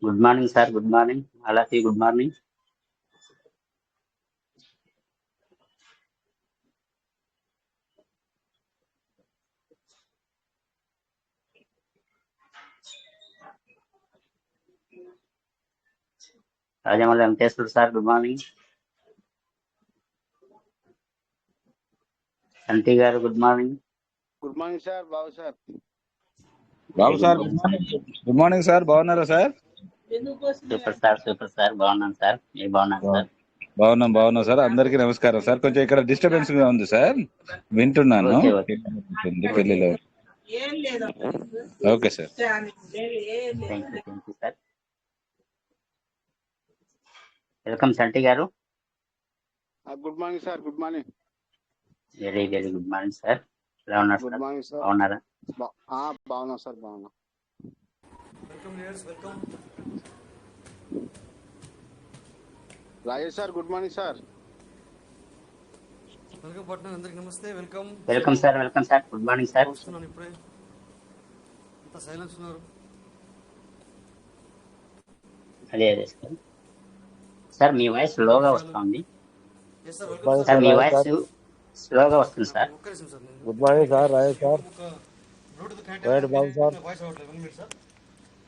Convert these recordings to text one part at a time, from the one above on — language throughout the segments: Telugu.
Good morning sir. Good morning. అలాకి good morning. Rajamouli Venkateswara sir good morning. Santi గారు good morning. Good morning sir. Babu sir. Babu sir good morning. Good morning sir. బాగున్నారా సార్? Super sir. బాగున్నాను సార్. మీరు బాగున్నారు సార్? బాగున్నాం సార్. అందరికీ నమస్కారం సార్. కొంచెం ఇక్కడ డిస్టర్బెన్స్ గా ఉంది సార్, వింటున్నాను. ఓకే. పెళ్లిలో okay sir. Thank you sir. Welcome Santi గారు. Good morning sir. Good morning. Very good morning sir. ఎలా ఉన్నారు గుడ్ సార్? Morning sir. బాగున్నారా? బాగున్నాం సార్. బాగున్నాం. Rajesh sir good morning sir. Welcome పట్నం. అందరికి నమస్తే. Welcome sir. Good morning sir. వస్తున్నాను ఇప్పుడే. అంతా సైలెన్స్ ఉన్నారు. అదే సార్. సార్ మీ వాయిస్ స్లోగా వస్తుంది. Yes sir, welcome సార్ మీ వాయిస్ స్లోగా వస్తుంది సార్. ఒక్క నిమిషం సార్. నేను good morning sir. Rajesh sir. Bluetooth connect right బాబు సార్. వాయిస్ అవ్వట్లేదు. 1 minute sir.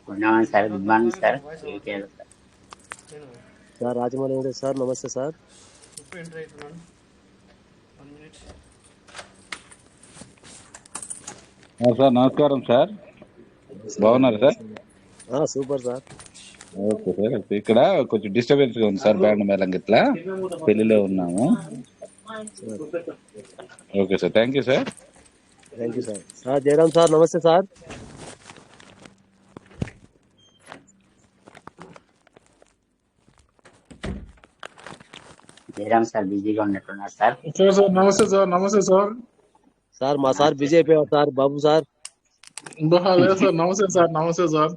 Good morning sir. Good morning sir. నేను సార్ రాజమౌళి వెంకటేష్ సార్. నమస్తే సార్. ఇప్పుడు ఎంటర్ అవుతున్నాను. 1 మినిట్. సార్ నమస్కారం సార్. బాగున్నారు sir? Super sir. Okay sir. ఇక్కడ కొంచెం డిస్టర్బెన్స్ గా ఉంది సార్, బ్యాండ్ మేళం గిట్లా పెళ్లిలో ఉన్నాము. Okay sir. Thank you sir. Thank you sir. Sir Jayaram sir. నమస్తే సార్. జయరామ్ సార్ బిజీగా ఉన్నట్టున్నారు సార్. నమస్తే సార్. నమస్తే సార్. సార్ మా సార్ బిజీ అయిపోయారు సార్. బాబు సార్. లేదు సార్. నమస్తే సార్. నమస్తే సార్.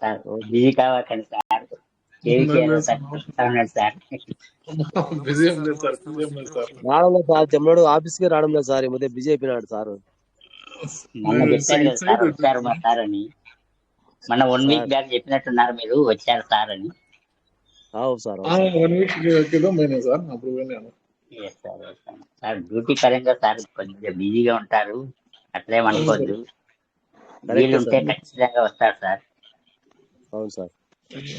సార్ బిజీ కావాలండి సార్. సార్ బిజీ ఏం లేదు సార్. బిజీ ఏం లేదు సార్. రావడం లేదు సార్. జమ్మడు ఆఫీస్ కి రావడం లేదు సార్. ఈ మధ్య బిజీ అయిపోయినాడు సార్. మొన్న చెప్పారు కదా సార్ వచ్చారు మా సార్ అని. మన 1 వీక్ బ్యాక్ చెప్పినట్టున్నారు మీరు వచ్చారు సార్ అని. అవును సార్. 1 వీక్ క్రితం పోయినా సార్. అప్పుడు పోయినాను. సార్ డ్యూటీ పరంగా సార్ కొంచెం బిజీగా ఉంటారు, అట్లేమనుకోవద్దు. వీలుంటే ఖచ్చితంగా వస్తారు సార్. అవును సార్.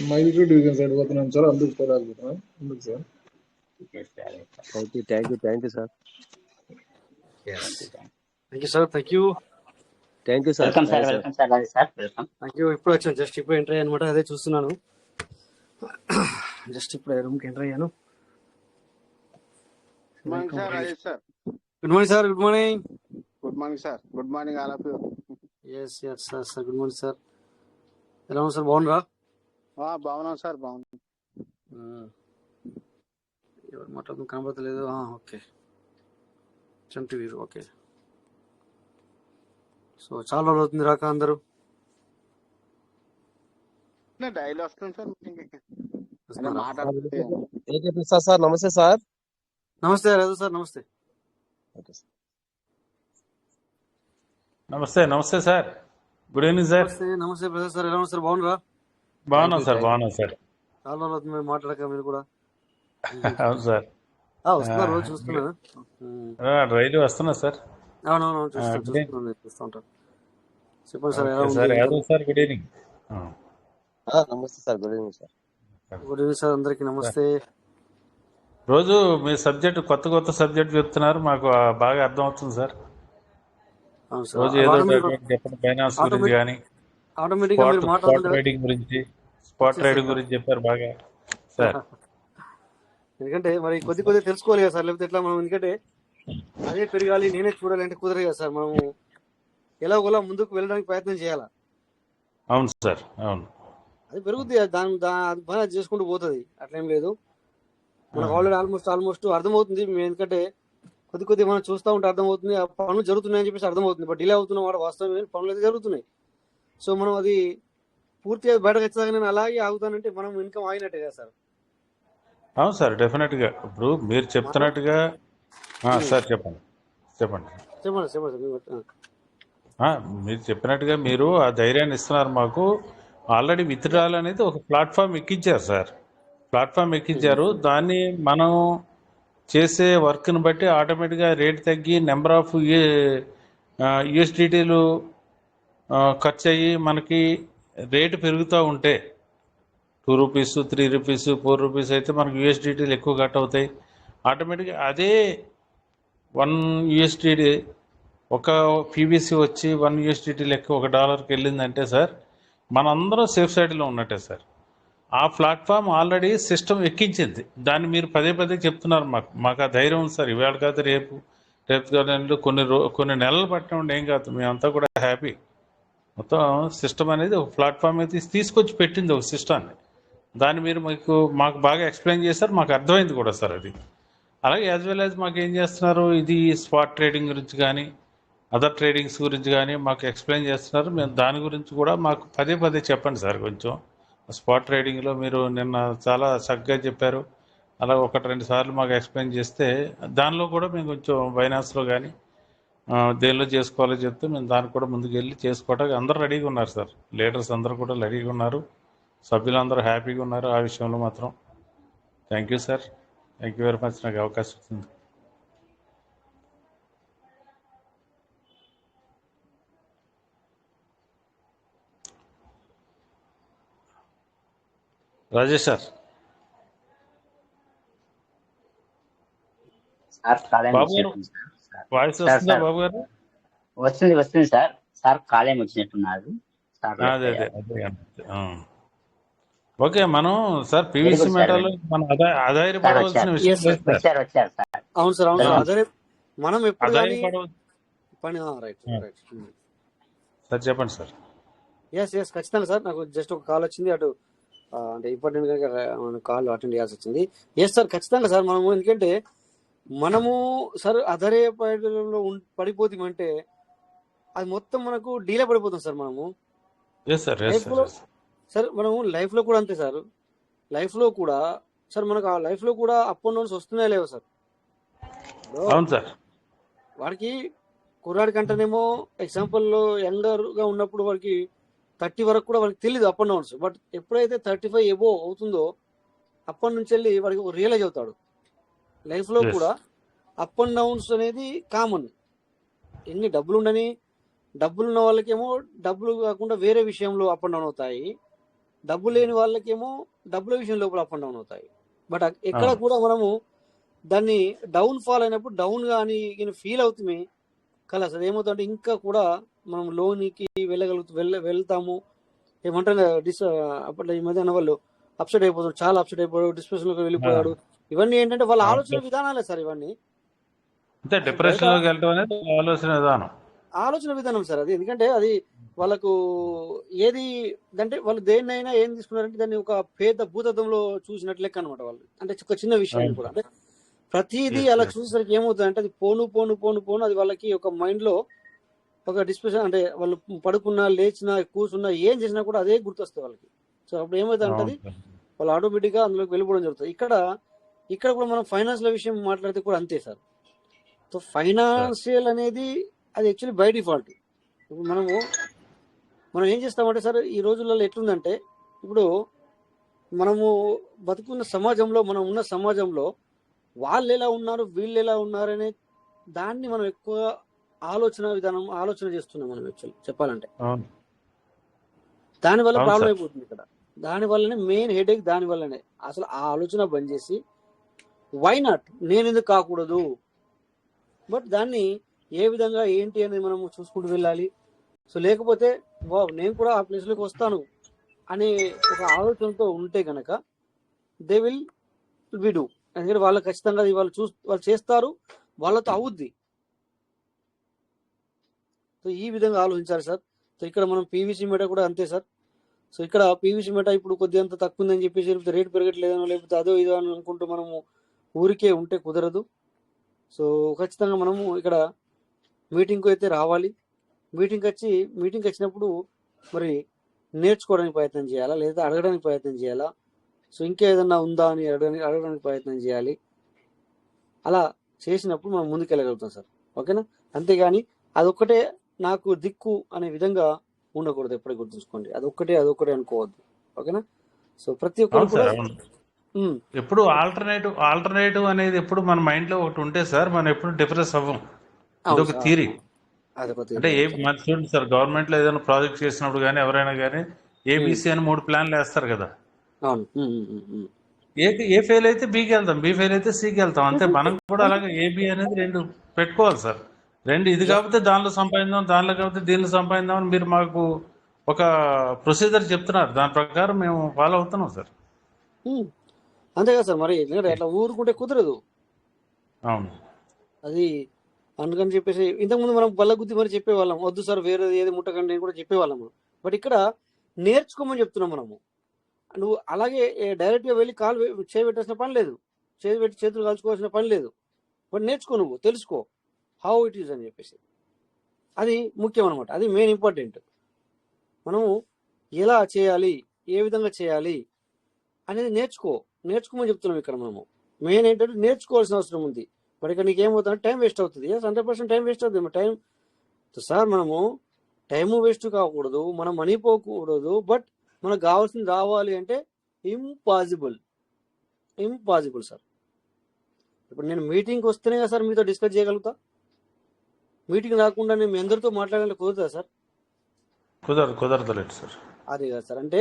మైదుకూరు డివిజన్ సైడ్ పోతున్నాను సార్. అందుకు పోరాడుతున్నాను. అందుకు sir. Thank you sir. Thank you sir. Thank you sir. Welcome sir. Welcome. Thank you. ఇప్పుడు వచ్చాను. జస్ట్ ఇప్పుడు ఎంటర్ అయ్యాను అనమాట. అదే చూస్తున్నాను. జస్ట్ ఇప్పుడు రూమ్కి ఎంటర్ అయ్యాను. Good morning sir. Rajesh sir. Good morning sir. Good morning. Good morning sir. Good morning all of you. Yes sir. Good morning sir. ఎలా ఉంది సార్? బాగున్నారా? బాగున్నాం సార్. బాగున్నాం. ఎవరు మాట్లాడుతున్నా కనబడతలేదు. ఓకే. చంటి వీరు. ఓకే. సో చాలా రోజులు అవుతుంది రాక అందరూ. డైలీ వస్తుంది సార్. వస్తున్నారా? మాట్లాడుతుంది సార్. నమస్తే సార్. నమస్తే రాజు సార్. నమస్తే. నమస్తే సార్. Good evening sir. నమస్తే ప్రసాద్ సార్. ఎలా ఉన్నారు సార్? బాగున్నారా? బాగున్నాం సార్. చాలా రోజులు అవుతుంది మీరు మాట్లాడక. మీరు కూడా అవును సార్. వస్తున్నారు. రోజు చూస్తున్నా. రైలు వస్తున్నా సార్. అవునవును చూస్తూ ఉంటారు. చెప్పండి సార్. ఎలా సార్ ఉంది? Yadav sir good evening. నమస్తే sir. Good evening sir. Good evening sir. అందరికి నమస్తే. రోజు మీ సబ్జెక్ట్ కొత్త సబ్జెక్ట్ చెప్తున్నారు, మాకు బాగా అర్థం అవుతుంది సార్. అవును సార్. రోజు ఏదో చెప్పండి. ఫైనాన్స్ గురించి కానీ, ఆటోమేటిక్ గా మీరు స్పాట్ మాట్లాడుతున్నారు. రైడింగ్ గురించి చెప్పారు బాగా సార్. ఎందుకంటే మరి కొద్ది తెలుసుకోవాలి కదా సార్. లేకపోతే ఎట్లా మనం? ఎందుకంటే అదే పెరగాలి, నేనే చూడాలి అంటే కుదరదు కదా సార్. మనము ఎలాగోలా ముందుకు వెళ్ళడానికి ప్రయత్నం చేయాలా. అవును సార్. అవును. అది పెరుగుద్ది. అది పని అది చేసుకుంటూ పోతుంది. అట్లేం లేదు. మనకు ఆల్రెడీ ఆల్మోస్ట్ అర్థమవుతుంది. ఎందుకంటే కొద్ది మనం చూస్తూ ఉంటే అర్థమవుతుంది. ఆ పనులు జరుగుతున్నాయని చెప్పేసి అర్థమవుతుంది. బట్ డిలే అవుతున్న వాడు వాస్తవమే, పనులు అయితే జరుగుతున్నాయి. సో మనం అది పూర్తిగా బయటకు వచ్చేదాకా నేను అలాగే ఆగుతానంటే మనం ఇన్కమ్ ఆగినట్టే కదా సార్. అవును సార్. డెఫినెట్గా ఇప్పుడు మీరు చెప్తున్నట్టుగా సార్ చెప్పండి. సార్. మీరు చెప్పినట్టుగా మీరు ఆ ధైర్యాన్ని ఇస్తున్నారు మాకు. ఆల్రెడీ విత్డ్రాల్ అనేది ఒక ప్లాట్ఫామ్ ఎక్కించారు సార్. ప్లాట్ఫామ్ ఎక్కించారు. దాన్ని మనం చేసే వర్క్ని బట్టి ఆటోమేటిక్గా రేట్ తగ్గి నెంబర్ ఆఫ్ యూఎస్డిటీలు ఖర్చు అయ్యి మనకి రేటు పెరుగుతూ ఉంటే 2 రూపీస్ 3 రూపీస్ 4 రూపీస్ అయితే మనకి యూఎస్డిటీలు ఎక్కువ కట్ అవుతాయి. ఆటోమేటిక్గా అదే 1 యూఎస్డిటీ ఒక పీవీసీ వచ్చి 1 యూఎస్డిటీ లెక్క $1కి వెళ్ళిందంటే సార్ మనందరం సేఫ్ సైడ్లో ఉన్నట్టే సార్. ఆ ప్లాట్ఫామ్ ఆల్రెడీ సిస్టమ్ ఎక్కించింది. దాన్ని మీరు పదే పదే చెప్తున్నారు. మాకు ఆ ధైర్యం ఉంది సార్. ఇవాళ కాదు రేపు కాదు కొన్ని నెలలు పట్టిన ఏం కాదు, మేమంతా కూడా హ్యాపీ. మొత్తం సిస్టమ్ అనేది ఒక ప్లాట్ఫామ్ అయితే తీసుకొచ్చి పెట్టింది ఒక సిస్టాన్ని. దాన్ని మీరు మాకు బాగా ఎక్స్ప్లెయిన్ చేశారు, మాకు అర్థమైంది కూడా సార్ అది. అలాగే యాజ్ వెల్ యాజ్ మాకు ఏం చేస్తున్నారు, ఇది స్పాట్ ట్రేడింగ్ గురించి కానీ అదర్ ట్రేడింగ్స్ గురించి కానీ మాకు ఎక్స్ప్లెయిన్ చేస్తున్నారు. మేము దాని గురించి కూడా మాకు పదే పదే చెప్పండి సార్. కొంచెం స్పాట్ ట్రేడింగ్లో మీరు నిన్న చాలా చక్కగా చెప్పారు. అలా 1-2 సార్లు మాకు ఎక్స్ప్లెయిన్ చేస్తే దానిలో కూడా మేము కొంచెం బైనాన్స్లో కానీ దేనిలో చేసుకోవాలో చెప్తే మేము దానికి కూడా ముందుకు వెళ్ళి చేసుకోవడానికి అందరూ రెడీగా ఉన్నారు సార్. లీడర్స్ అందరూ కూడా రెడీగా ఉన్నారు, సభ్యులందరూ హ్యాపీగా ఉన్నారు. ఆ విషయంలో మాత్రం thank you sir. Thank you very much నాకు అవకాశం ఇస్తుంది. రాజేష్ సార్ సార్ కాలేయం బాబు గారు వచ్చినట్టుంది సార్. వాయిస్ సార్ వస్తుందా సార్ బాబు గారు? వస్తుంది సార్. సార్ కాలేయం వచ్చినట్టున్నారు సార్. అదే అదే అదే ఆ. ఓకే, మనం sir very PVC good sir. మేటర్లో మనం సార్ ఆధారపడవలసిన వచ్చారు విషయం లేదు సార్. వచ్చారు సార్. అవును సార్, అవును సార్. ధన్యవాదాలు. అదే మనం ఎప్పుడు కానీ ఆధారపడవలసిన పని రైట్ రైట్. సార్ చెప్పండి సార్. ఎస్ ఖచ్చితంగా సార్. నాకు జస్ట్ ఒక కాల్ వచ్చింది అటు అంటే ఇంపార్టెంట్ గా కాల్ అటెండ్ చేయాల్సి వచ్చింది. ఎస్ సార్, ఖచ్చితంగా సార్. మనము ఎందుకంటే మనము సార్ అదరే పైలో పడిపోతామంటే అది మొత్తం మనకు డీలే పడిపోతాం సార్. మనము yes sir, yes life sir, లో ఎస్. సార్ మనము లైఫ్ లో కూడా అంతే సార్. లైఫ్ లో కూడా సార్ మనకు ఆ లైఫ్ లో కూడా అప్ అండ్ డౌన్స్ వస్తున్నాయా లేవు సార్. ఇప్పుడు అవును సార్. వాడికి కుర్రాడి కంటేనేమో ఎగ్జాంపుల్ యంగర్ గా ఉన్నప్పుడు వాడికి 30 వరకు కూడా వాడికి తెలియదు అప్ అండ్ డౌన్స్. బట్ ఎప్పుడైతే 35 ఎబో అవుతుందో అప్పటి నుంచి వెళ్ళి వాడికి రియలైజ్ అవుతాడు. లైఫ్ లో ఎస్ కూడా అప్ అండ్ డౌన్స్ అనేది కామన్. ఎన్ని డబ్బులు ఉండని, డబ్బులు ఉన్న వాళ్ళకేమో డబ్బులు కాకుండా వేరే విషయంలో అప్ అండ్ డౌన్ అవుతాయి. డబ్బు లేని వాళ్ళకేమో డబ్బుల విషయం లోపల అప్ అండ్ డౌన్ అవుతాయి. బట్ ఎక్కడ అవును కూడా మనము దాన్ని డౌన్ ఫాల్ అయినప్పుడు డౌన్ కానీ ఫీల్ అవుతుంది కదా సార్. ఏమవుతుందంటే ఇంకా కూడా మనం లోనికి వెళ్తాము. ఏమంటారు అప్పట్లో ఈ మధ్య అన్న వాళ్ళు అప్సెట్ అయిపోతాడు, చాలా అప్సెట్ అయిపోయాడు, డిస్ప్రెషన్ లోకి వెళ్ళిపోయాడు. ఇవన్నీ ఏంటంటే వాళ్ళ ఆలోచన విధానాలే సార్. ఇవన్నీ అంతే, అది బయట డిప్రెషన్లోకి వెళ్ళటం అనేది ఆలోచన విధానం. ఆలోచన విధానం సార్. అది ఎందుకంటే అది వాళ్ళకు ఏది అంటే వాళ్ళు దేన్నైనా ఏం తీసుకున్నారంటే దాన్ని ఒక పేద భూతత్వంలో చూసినట్లు లెక్క అనమాట. వాళ్ళు అంటే ఒక చిన్న విషయాన్ని అవును కూడా సార్. అంటే ప్రతిదీ ఎస్ అలా ఎస్ చూసేసరికి ఏమవుతుంది అంటే అది పోను అది వాళ్ళకి ఒక మైండ్ లో ఒక డిస్ప్రెషన్. అంటే వాళ్ళు పడుకున్నా లేచినా కూర్చున్నా ఏం చేసినా కూడా అదే గుర్తొస్తుంది వాళ్ళకి. సో అప్పుడు ఏమవుతుంది అంటే అది అవును సార్. వాళ్ళు ఆటోమేటిక్ గా అందులోకి వెళ్ళిపోవడం జరుగుతుంది. ఇక్కడ కూడా మనం ఫైనాన్షియల్ విషయం మాట్లాడితే కూడా అంతే సార్. సో సార్ ఫైనాన్షియల్ అనేది అది యాక్చువల్లీ బై డిఫాల్ట్. ఇప్పుడు మనం ఏం చేస్తామంటే సార్ ఈ రోజులలో ఎట్లుందంటే ఇప్పుడు మనము బతుకున్న సమాజంలో, మనం ఉన్న సమాజంలో వాళ్ళు ఎలా ఉన్నారు వీళ్ళు ఎలా ఉన్నారు అనే దాన్ని మనం ఎక్కువ ఆలోచన చేస్తున్నాం మనం యాక్చువల్లీ చెప్పాలంటే. అవును దానివల్ల అవును ప్రాబ్లం సార్. అయిపోతుంది ఇక్కడ. దానివల్లనే మెయిన్ హెడేక్. దానివల్లనే అసలు ఆ ఆలోచన బంద్ చేసి వై నాట్ నేను ఎందుకు కాకూడదు, బట్ దాన్ని ఏ విధంగా ఏంటి అనేది మనం చూసుకుంటూ వెళ్ళాలి. సో లేకపోతే నేను కూడా ఆ ప్లేస్లోకి వస్తాను అనే ఒక ఆలోచనతో ఉంటే గనక దే విల్ బి డూ. ఎందుకంటే వాళ్ళు ఖచ్చితంగా వాళ్ళు చేస్తారు, వాళ్ళతో అవుద్ది. సో ఈ విధంగా ఆలోచించాలి సార్. సో ఇక్కడ మనం పీవీసీ మెటా కూడా అంతే సార్. సో ఇక్కడ పీవీసీ మెటా ఇప్పుడు కొద్దిగా తక్కువ ఉందని చెప్పేసి లేకపోతే రేటు పెరగట్లేదనో లేకపోతే అదో ఇదో అని అనుకుంటూ మనము ఊరికే ఉంటే కుదరదు. సో ఖచ్చితంగా మనము ఇక్కడ మీటింగ్కి అయితే రావాలి. మీటింగ్కి వచ్చినప్పుడు మరి నేర్చుకోవడానికి ప్రయత్నం చేయాలా, లేదా అడగడానికి ప్రయత్నం చేయాలా, సో ఇంకా ఏదన్నా ఉందా అని అడగడానికి ప్రయత్నం చేయాలి. అలా చేసినప్పుడు మనం ముందుకు వెళ్ళగలుగుతాం సార్. ఓకేనా? అంతేగాని అదొక్కటే నాకు దిక్కు అనే విధంగా ఉండకూడదు. ఎప్పుడే గుర్తుంచుకోండి. అదొక్కటే అనుకోవద్దు. ఓకేనా? సో ప్రతి ఒక్కరు అవును కూడా సార్, అవును. ఎప్పుడు ఆల్టర్నేటివ్ అనేది ఎప్పుడు మన మైండ్ లో ఒకటి ఉంటే సార్ మనం ఎప్పుడు డిఫరెన్స్ అవ్వం. అవును ఇదొక సార్. థియరీ. అదొక అంటే theory. మన చూడండి సార్, గవర్నమెంట్ లో ఏదైనా ప్రాజెక్ట్ చేసినప్పుడు కానీ ఎవరైనా కానీ ఏబిసి అని 3 ప్లాన్లు వేస్తారు కదా. అవును. ఏ ఫెయిల్ అయితే బికి వెళ్తాం, బి ఫెయిల్ అయితే సికి వెళ్తాం. అంతే. మనం కూడా అలాగే ఏబి అనేది 2 పెట్టుకోవాలి సార్. 2 ఇది కాకపోతే దానిలో సంపాదిందాం, దానిలో కాకపోతే దీనిలో సంపాదిందాం అని మీరు మాకు ఒక ప్రొసీజర్ చెప్తున్నారు. దాని ప్రకారం మేము ఫాలో అవుతున్నాం సార్. అంతే కదా సార్. మరి ఎందుకంటే అట్లా ఊరుకుంటే కుదరదు. అవును. అది అందుకని చెప్పేసి ఇంతకుముందు మనం బల్లగుద్ది మరి చెప్పేవాళ్ళం, వద్దు సార్ వేరే ఏది ముట్టకండి అని కూడా చెప్పేవాళ్ళము. బట్ ఇక్కడ నేర్చుకోమని చెప్తున్నాం మనము. నువ్వు అలాగే డైరెక్ట్గా వెళ్ళి చేయబెట్టాల్సిన పని లేదు, చేతులు కాల్చుకోవాల్సిన పని లేదు. బట్ నేర్చుకో, నువ్వు తెలుసుకో హౌ ఇట్ ఈస్ అని చెప్పేసి. అది ముఖ్యం అనమాట. అది మెయిన్ ఇంపార్టెంట్. మనము ఎలా చేయాలి, ఏ విధంగా చేయాలి అనేది నేర్చుకోమని చెప్తున్నాం ఇక్కడ మనము. మెయిన్ ఏంటంటే నేర్చుకోవాల్సిన అవసరం ఉంది. మరి ఇక్కడ నీకేమవుతుంది, టైం వేస్ట్ అవుతుంది. 100% టైం వేస్ట్ అవుతుంది. టైం సార్ మనము టైము వేస్ట్ కాకూడదు, మనం మనీ పోకూడదు. బట్ మనకు కావాల్సింది రావాలి అంటే ఇంపాసిబుల్ సార్. ఇప్పుడు నేను మీటింగ్కి వస్తేనే కదా సార్ మీతో డిస్కస్ చేయగలుగుతా. మీటింగ్ రాకుండా నేను మీ అందరితో మాట్లాడాలంటే కుదురుతుందా సార్? కుదరదలేదు సార్. అది కాదు సార్. అంటే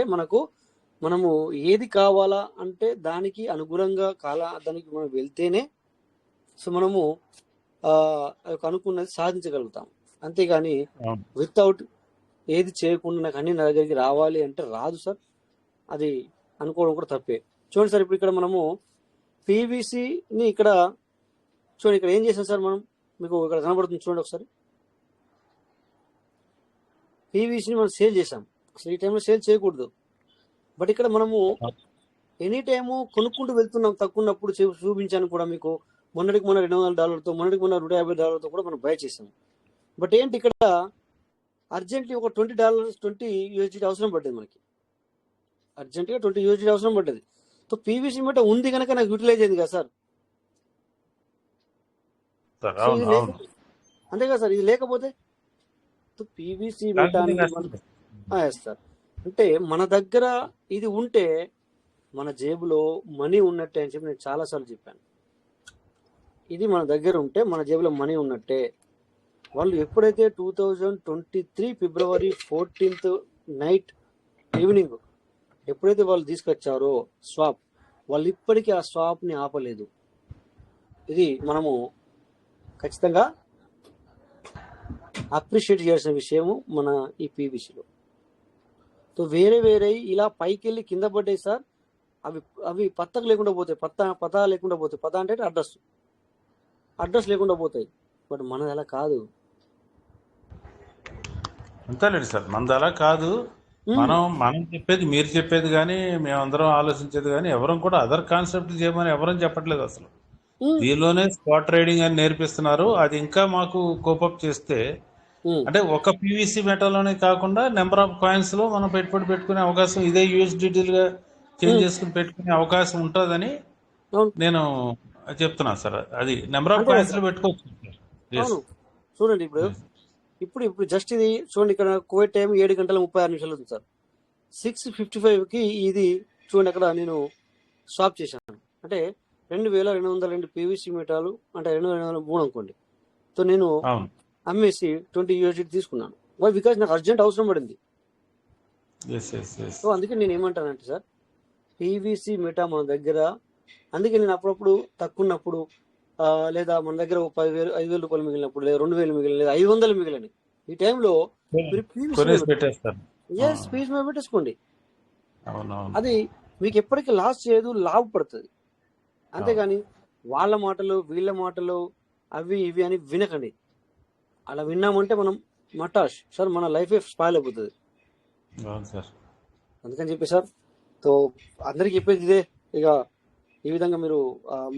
మనము ఏది కావాలా అంటే దానికి అనుగుణంగా దానికి మనం వెళ్తేనే సో మనము అనుకున్నది సాధించగలుగుతాం. అంతేగాని వితౌట్ ఏది చేయకుండా నాకు అన్ని నా దగ్గరికి రావాలి అంటే రాదు సార్. అది అనుకోవడం కూడా తప్పే. చూడండి సార్, ఇప్పుడు ఇక్కడ మనము పీవీసీని ఇక్కడ చూడండి, ఇక్కడ ఏం చేసాం సార్ మనం, మీకు ఇక్కడ కనబడుతుంది చూడండి ఒకసారి. పీవీసీని మనం సేల్ చేసాం. అసలు ఈ టైంలో సేల్ చేయకూడదు. బట్ ఇక్కడ మనము ఎనీ టైము కొనుక్కుంటూ వెళ్తున్నాం. తక్కువన్నప్పుడు చూపించాను కూడా మీకు. మొన్నటికి మొన్న $200, మొన్నటికి మొన్న $150 కూడా మనం బై చేసాం. బట్ ఏంటి ఇక్కడ అర్జెంట్లీ ఒక $20 అవసరం పడ్డది మనకి. అర్జెంట్గా $20 అవసరం పడ్డది. సో పీవీసీ మీట ఉంది కనుక నాకు యూటిలైజ్ అయింది కదా సార్. అంతే కదా సార్. ఇది లేకపోతే పీవీసీ మీట సార్ అంటే మన దగ్గర ఇది ఉంటే మన జేబులో మనీ ఉన్నట్టే అని చెప్పి నేను చాలాసార్లు చెప్పాను. ఇది మన దగ్గర ఉంటే మన జేబులో మనీ ఉన్నట్టే. వాళ్ళు ఎప్పుడైతే 2023 February 14th నైట్ ఈవినింగ్ ఎప్పుడైతే వాళ్ళు తీసుకొచ్చారో స్వాప్, వాళ్ళు ఇప్పటికీ ఆ స్వాప్ని ఆపలేదు. ఇది మనము ఖచ్చితంగా అప్రిషియేట్ చేయాల్సిన విషయము మన ఈ పీవీసీలో. సో వేరే ఇలా పైకి వెళ్ళి కింద పడ్డాయి సార్. అవి పత్తకు లేకుండా పోతాయి, పతా లేకుండా పోతాయి. పతా అంటే అడ్రస్ లేకుండా పోతాయి. బట్ మనది అలా కాదు. అంతేలేండి సార్, మనది అలా కాదు. మనం చెప్పేది, మీరు చెప్పేది కానీ మేమందరం ఆలోచించేది కానీ ఎవరం కూడా అదర్ కాన్సెప్ట్ చేయమని ఎవరం చెప్పట్లేదు అసలు. దీనిలోనే స్పాట్ ట్రేడింగ్ అని నేర్పిస్తున్నారు. అది ఇంకా మాకు కోపప్ చేస్తే అంటే ఒక పీవీసీ మెటల్లోనే కాకుండా నెంబర్ ఆఫ్ కాయిన్స్ లో మనం పెట్టుబడి పెట్టుకునే అవకాశం, ఇదే యూఎస్డిటీలుగా చేంజ్ చేసుకుని పెట్టుకునే అవకాశం ఉంటుందని నేను చెప్తున్నాను సార్. అది నెంబర్ ఆఫ్ కాయిన్స్ లో పెట్టుకోవచ్చు. చూడండి ఇప్పుడు జస్ట్ ఇది చూడండి, ఇక్కడ కోవిడ్ టైం 7:36 ఉంది సార్. 6:55కి ఇది చూడండి, అక్కడ నేను స్వాప్ చేశాను. అంటే 2202 పీవీసీ మీటర్లు అంటే 2203 అనుకోండి. సో నేను అమ్మేసి $20 తీసుకున్నాను. బికాజ్ నాకు అర్జెంట్ అవసరం పడింది. సో అందుకే నేను ఏమంటానంటే సార్, పీవీసీ మీటా మన దగ్గర, అందుకే నేను అప్పుడప్పుడు తక్కువ ఉన్నప్పుడు లేదా మన దగ్గర $10,000 మిగిలినప్పుడు, లేదా 2,000 మిగిలిన, లేదా 500 మిగిలిన ఈ టైంలో పీవీసీ పెట్టేసుకోండి. అది మీకు ఎప్పటికీ లాస్ చేయదు, లాభపడుతుంది. అంతేగాని వాళ్ళ మాటలు వీళ్ళ మాటలు అవి ఇవి అని వినకండి. అలా విన్నామంటే మనం మటాష్ సార్, మన లైఫ్ స్పాయిల్ అయిపోతుంది. అందుకని చెప్పి సార్, తో అందరికి చెప్పేది ఇదే. ఇక ఈ విధంగా మీరు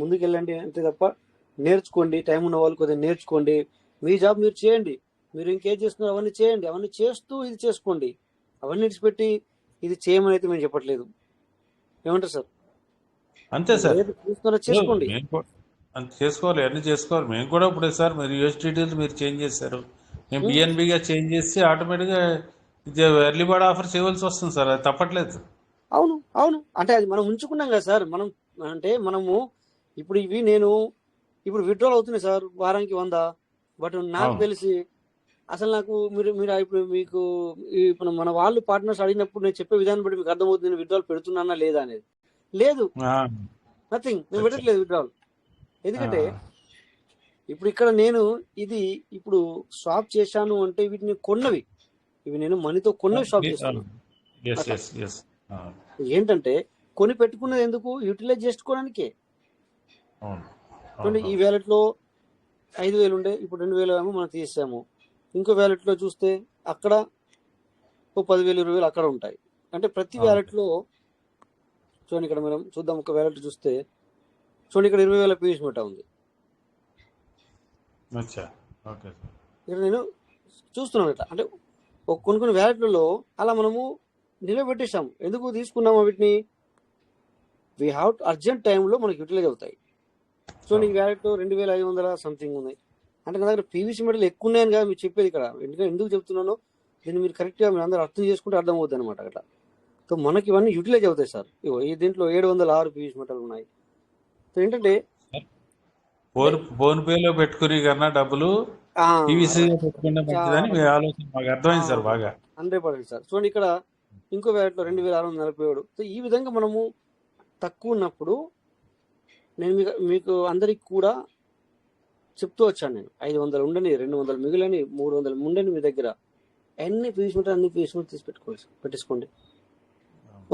ముందుకు వెళ్ళండి అంతే తప్ప నేర్చుకోండి. టైం ఉన్న వాళ్ళు కొద్దిగా నేర్చుకోండి. మీ జాబ్ మీరు చేయండి. మీరు ఇంకేం చేస్తున్నారు అవన్నీ చేయండి. అవన్నీ చేస్తూ ఇది చేసుకోండి. అవన్నీ విడిచిపెట్టి ఇది చేయమని అయితే మేము చెప్పట్లేదు. ఏమంటారు సార్? అంతే సార్, చేసుకోండి. చేసుకోవాలి, అన్ని చేసుకోవాలి. మేము కూడా ఇప్పుడు సార్ మీరు యూఎస్డిటీలు మీరు చేంజ్ చేశారు, మేము బిఎన్బిగా చేంజ్ చేసి ఆటోమేటిక్గా ఇది ఎర్లీ బర్డ్ ఆఫర్ చేయవలసి వస్తుంది సార్, అది తప్పట్లేదు. అవును అవును, అంటే అది మనం ఉంచుకున్నాం కదా సార్. మనం అంటే మనము ఇప్పుడు ఇవి నేను ఇప్పుడు విత్డ్రాల్ అవుతున్నాయి సార్ వారానికి 100. బట్ నాకు అవును. తెలిసి అసలు నాకు మీరు మీరు ఇప్పుడు మీకు ఇప్పుడు మన వాళ్ళు పార్ట్నర్స్ అడిగినప్పుడు నేను చెప్పే విధానం బట్టి మీకు అర్థమవుతుంది నేను విత్డ్రాల్ పెడుతున్నానా లేదా అనేది. లేదు, ఆ, నథింగ్, నేను అచ్చా. పెట్టట్లేదు విత్డ్రాల్. ఆ, ఎందుకంటే ఇప్పుడు ఇక్కడ నేను ఇది ఇప్పుడు స్వాప్ చేశాను అంటే వీటిని కొన్నవి, ఇవి నేను మనీతో కొన్నవి స్వాప్ చేస్తున్నాను. ఎస్ అట్లా ఎస్ ఎస్. ఏంటంటే కొని పెట్టుకున్నది ఎందుకు, యూటిలైజ్ చేసుకోవడానికే. అవును చూడండి, అవును ఈ వ్యాలెట్ లో 5,000 ఉండే, ఇప్పుడు 2,000 ఏమో మనం తీసాము. ఇంకో వ్యాలెట్ లో చూస్తే అక్కడ ఓ 10,000 20,000 అక్కడ ఉంటాయి. అంటే ప్రతి అవును. వ్యాలెట్ లో చూడండి, ఇక్కడ మనం చూద్దాం. ఒక వ్యాలెట్ చూస్తే చూడండి, ఇక్కడ 20,000 పీస్ మెటా ఉంది. అచ్చా, ఓకే సార్. ఇక్కడ నేను చూస్తున్నాను ఇట్లా, అంటే కొన్ని కొన్ని వ్యాలెట్లలో అలా మనము నిలబెట్టేసాము. ఎందుకు తీసుకున్నాము వీటిని, వీ హ్యావ్ అర్జెంట్ టైంలో మనకి యూటిలైజ్ అవుతాయి. చూడండి, ఈ వ్యాలెట్ 2,500 సంథింగ్ ఉన్నాయి. అంటే నా దగ్గర పీవీసీ మెటల్ ఎక్కువ ఉన్నాయని కాదు మీరు చెప్పేది ఇక్కడ. ఎందుకు చెప్తున్నానో దీన్ని మీరు కరెక్ట్గా మీరు అందరూ అర్థం చేసుకుంటే అర్థం అవుతుంది అనమాట అట్లా. సో మనకి ఇవన్నీ యూటిలైజ్ అవుతాయి సార్. ఇగో ఈ దీంట్లో 706 పీవీసీ మెటల్ ఉన్నాయి. సో ఏంటంటే ఫోన్ పేలో పెట్టుకుని కన్నా డబ్బులు ఆ, పీవీసీలో పెట్టుకుంటే మంచిదని మీ చాలా ఆలోచన మాకు అర్థమైంది సార్ బాగా. 100% సార్. చూడండి, ఇక్కడ ఇంకో వ్యాలెట్లో 2,647. సో ఈ విధంగా మనము తక్కువ ఉన్నప్పుడు నేను మీకు అందరికి కూడా చెప్తూ వచ్చాను. నేను 500 ఉండని, 200 మిగిలని, 300 ఉండని, మీ దగ్గర అన్ని పీసుకుంటే అన్ని పీసుకుంటే తీసి పెట్టేసుకోండి.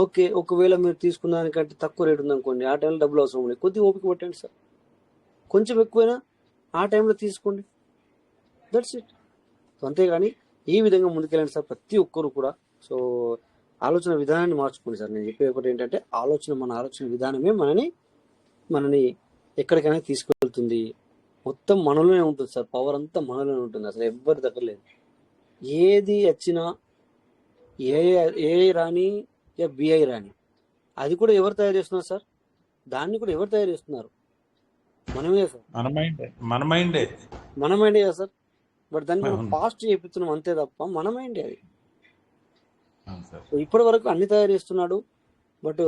ఓకే, ఒకవేళ మీరు తీసుకున్న దానికంటే తక్కువ రేట్ ఉందనుకోండి, ఆ టైంలో డబ్బులు అవసరం ఉంది, కొద్దిగా ఓపిక పట్టండి సార్. కొంచెం ఎక్కువైనా ఆ టైంలో తీసుకోండి, దట్స్ ఇట్. అంతేగాని ఈ విధంగా ముందుకెళ్ళండి సార్ ప్రతి ఒక్కరు కూడా. సో ఆలోచన విధానాన్ని మార్చుకోండి సార్. నేను చెప్పే ఒకటి ఏంటంటే మన ఆలోచన విధానమే మనని ఎక్కడికైనా తీసుకెళ్తుంది. మొత్తం మనలోనే ఉంటుంది సార్, పవర్ అంతా మనలోనే ఉంటుంది, అసలు ఎవ్వరి దగ్గర లేదు. ఏది వచ్చినా ఏ రాని బిఐ రాని, అది కూడా ఎవరు తయారు చేస్తున్నారు సార్, దాన్ని కూడా ఎవరు తయారు చేస్తున్నారు, మనమే సార్. మన మైండే మనమైండే కదా సార్. బట్ దాన్ని మనం ఫాస్ట్ చేపిస్తున్నాం అంతే తప్ప మనమైండే అది. ఇప్పటి వరకు అన్ని తయారు చేస్తున్నాడు, బట్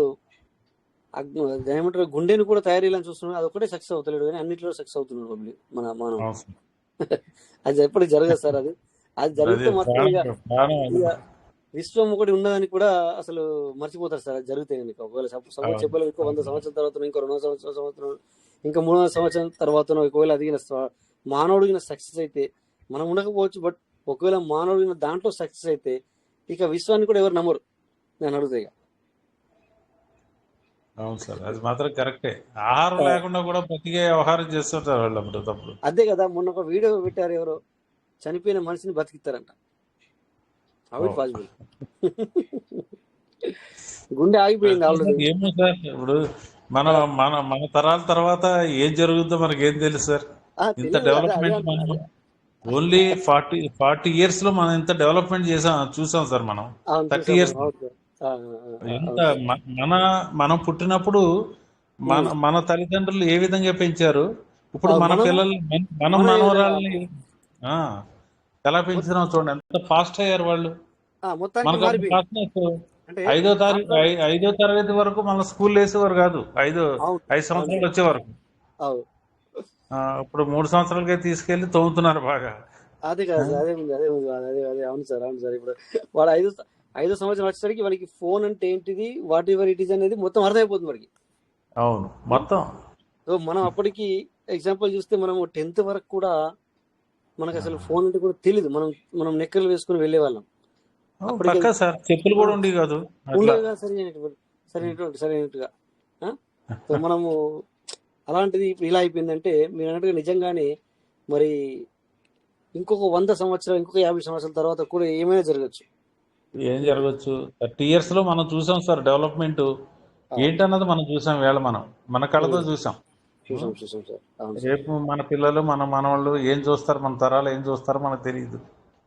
ఏమంటారు గుండెని కూడా తయారు చేయాలని చూస్తున్నాడు. అది ఒకటే సక్సెస్ అవుతలేడు, కానీ అన్నింటిలో సక్సెస్ అవుతున్నాడు పబ్లిక్ మనం. అది ఎప్పటికి జరగదు సార్. అది జరిగితే మాత్రం ఇక విశ్వం ఒకటి ఉన్నదని కూడా అసలు మర్చిపోతారు సార్. అది జరిగితే కనుక ఒకవేళ సపోజ్ చెప్పలేదు, ఇంకో 100 సంవత్సరాల తర్వాత, ఇంకో 200 సంవత్సరం, ఇంకా 300 సంవత్సరం తర్వాత ఒకవేళ అదిగిన మానవుడిగిన సక్సెస్ అయితే మనం ఉండకపోవచ్చు. బట్ ఒకవేళ మానవుడిగిన దాంట్లో సక్సెస్ అయితే ఇక విశ్వాన్ని కూడా ఎవరు నమ్మరు, నేను అడుగుతా ఇక. అవును సార్, అది మాత్రం కరెక్టే. ఆహారం లేకుండా కూడా బతికే వ్యవహారం చేస్తుంటారు వాళ్ళు అప్పుడు. అదే కదా, మొన్న ఒక వీడియో పెట్టారు, ఎవరో చనిపోయిన మనిషిని బతికిస్తారంట. How it possible? గుండె ఆగిపోయింది ఆల్రెడీ. ఏమో సార్, ఇప్పుడు మన మన మన తరాల తర్వాత ఏం జరుగుతుందో మనకేం తెలుసు సార్. ఇంత డెవలప్మెంట్ మనం ఓన్లీ 40 years లో మనం ఇంత డెవలప్మెంట్ చూసాం సార్. మనం 30 years ఎంత మనం పుట్టినప్పుడు మన తల్లిదండ్రులు ఏ విధంగా పెంచారు, ఇప్పుడు మన పిల్లల్ని మన మనవరాలని ఎలా పెంచినాం చూడండి, ఎంత ఫాస్ట్ అయ్యారు వాళ్ళు. మనకు 5వ తరగతి వరకు మన స్కూల్ వేసేవారు కాదు, 5 సంవత్సరాలు వచ్చే వరకు. ఇప్పుడు 3 సంవత్సరాలకే తీసుకెళ్లి తవ్వుతున్నారు బాగా. అదే కదా సార్, అదే అవును సార్. ఇప్పుడు వాడు 5వ సంవత్సరం వచ్చేసరికి వాడికి ఫోన్ అంటే ఏంటిది, వాట్ ఎవర్ ఇట్ ఈస్ అనేది మొత్తం అర్థమైపోతుంది వాడికి. అవును, మొత్తం. సో మనం అప్పటికి ఎగ్జాంపుల్ చూస్తే మనం 10th వరకు కూడా మనకు అసలు ఫోన్ అంటే కూడా తెలియదు. మనం నెక్కలు వేసుకుని వెళ్ళే వాళ్ళం. సార్ చెప్పులు కూడా ఉండేవి కాదు, సరైనట్టుగా. సో మనము అలాంటిది ఇప్పుడు ఇలా అయిపోయిందంటే మీరు అన్నట్టుగా నిజంగానే మరి ఇంకొక 100 సంవత్సరాలు, ఇంకొక 50 సంవత్సరాల తర్వాత కూడా ఏమైనా జరగచ్చు. 30 years లో మనం చూసాం సార్ డెవలప్మెంట్ ఏంటన్నది మనం చూసాం. వేళ మన కళ్ళతో చూసాం సార్. రేపు మన పిల్లలు మన మనవాళ్ళు ఏం చూస్తారు, మన తరాలు ఏం చూస్తారో మనకు తెలియదు.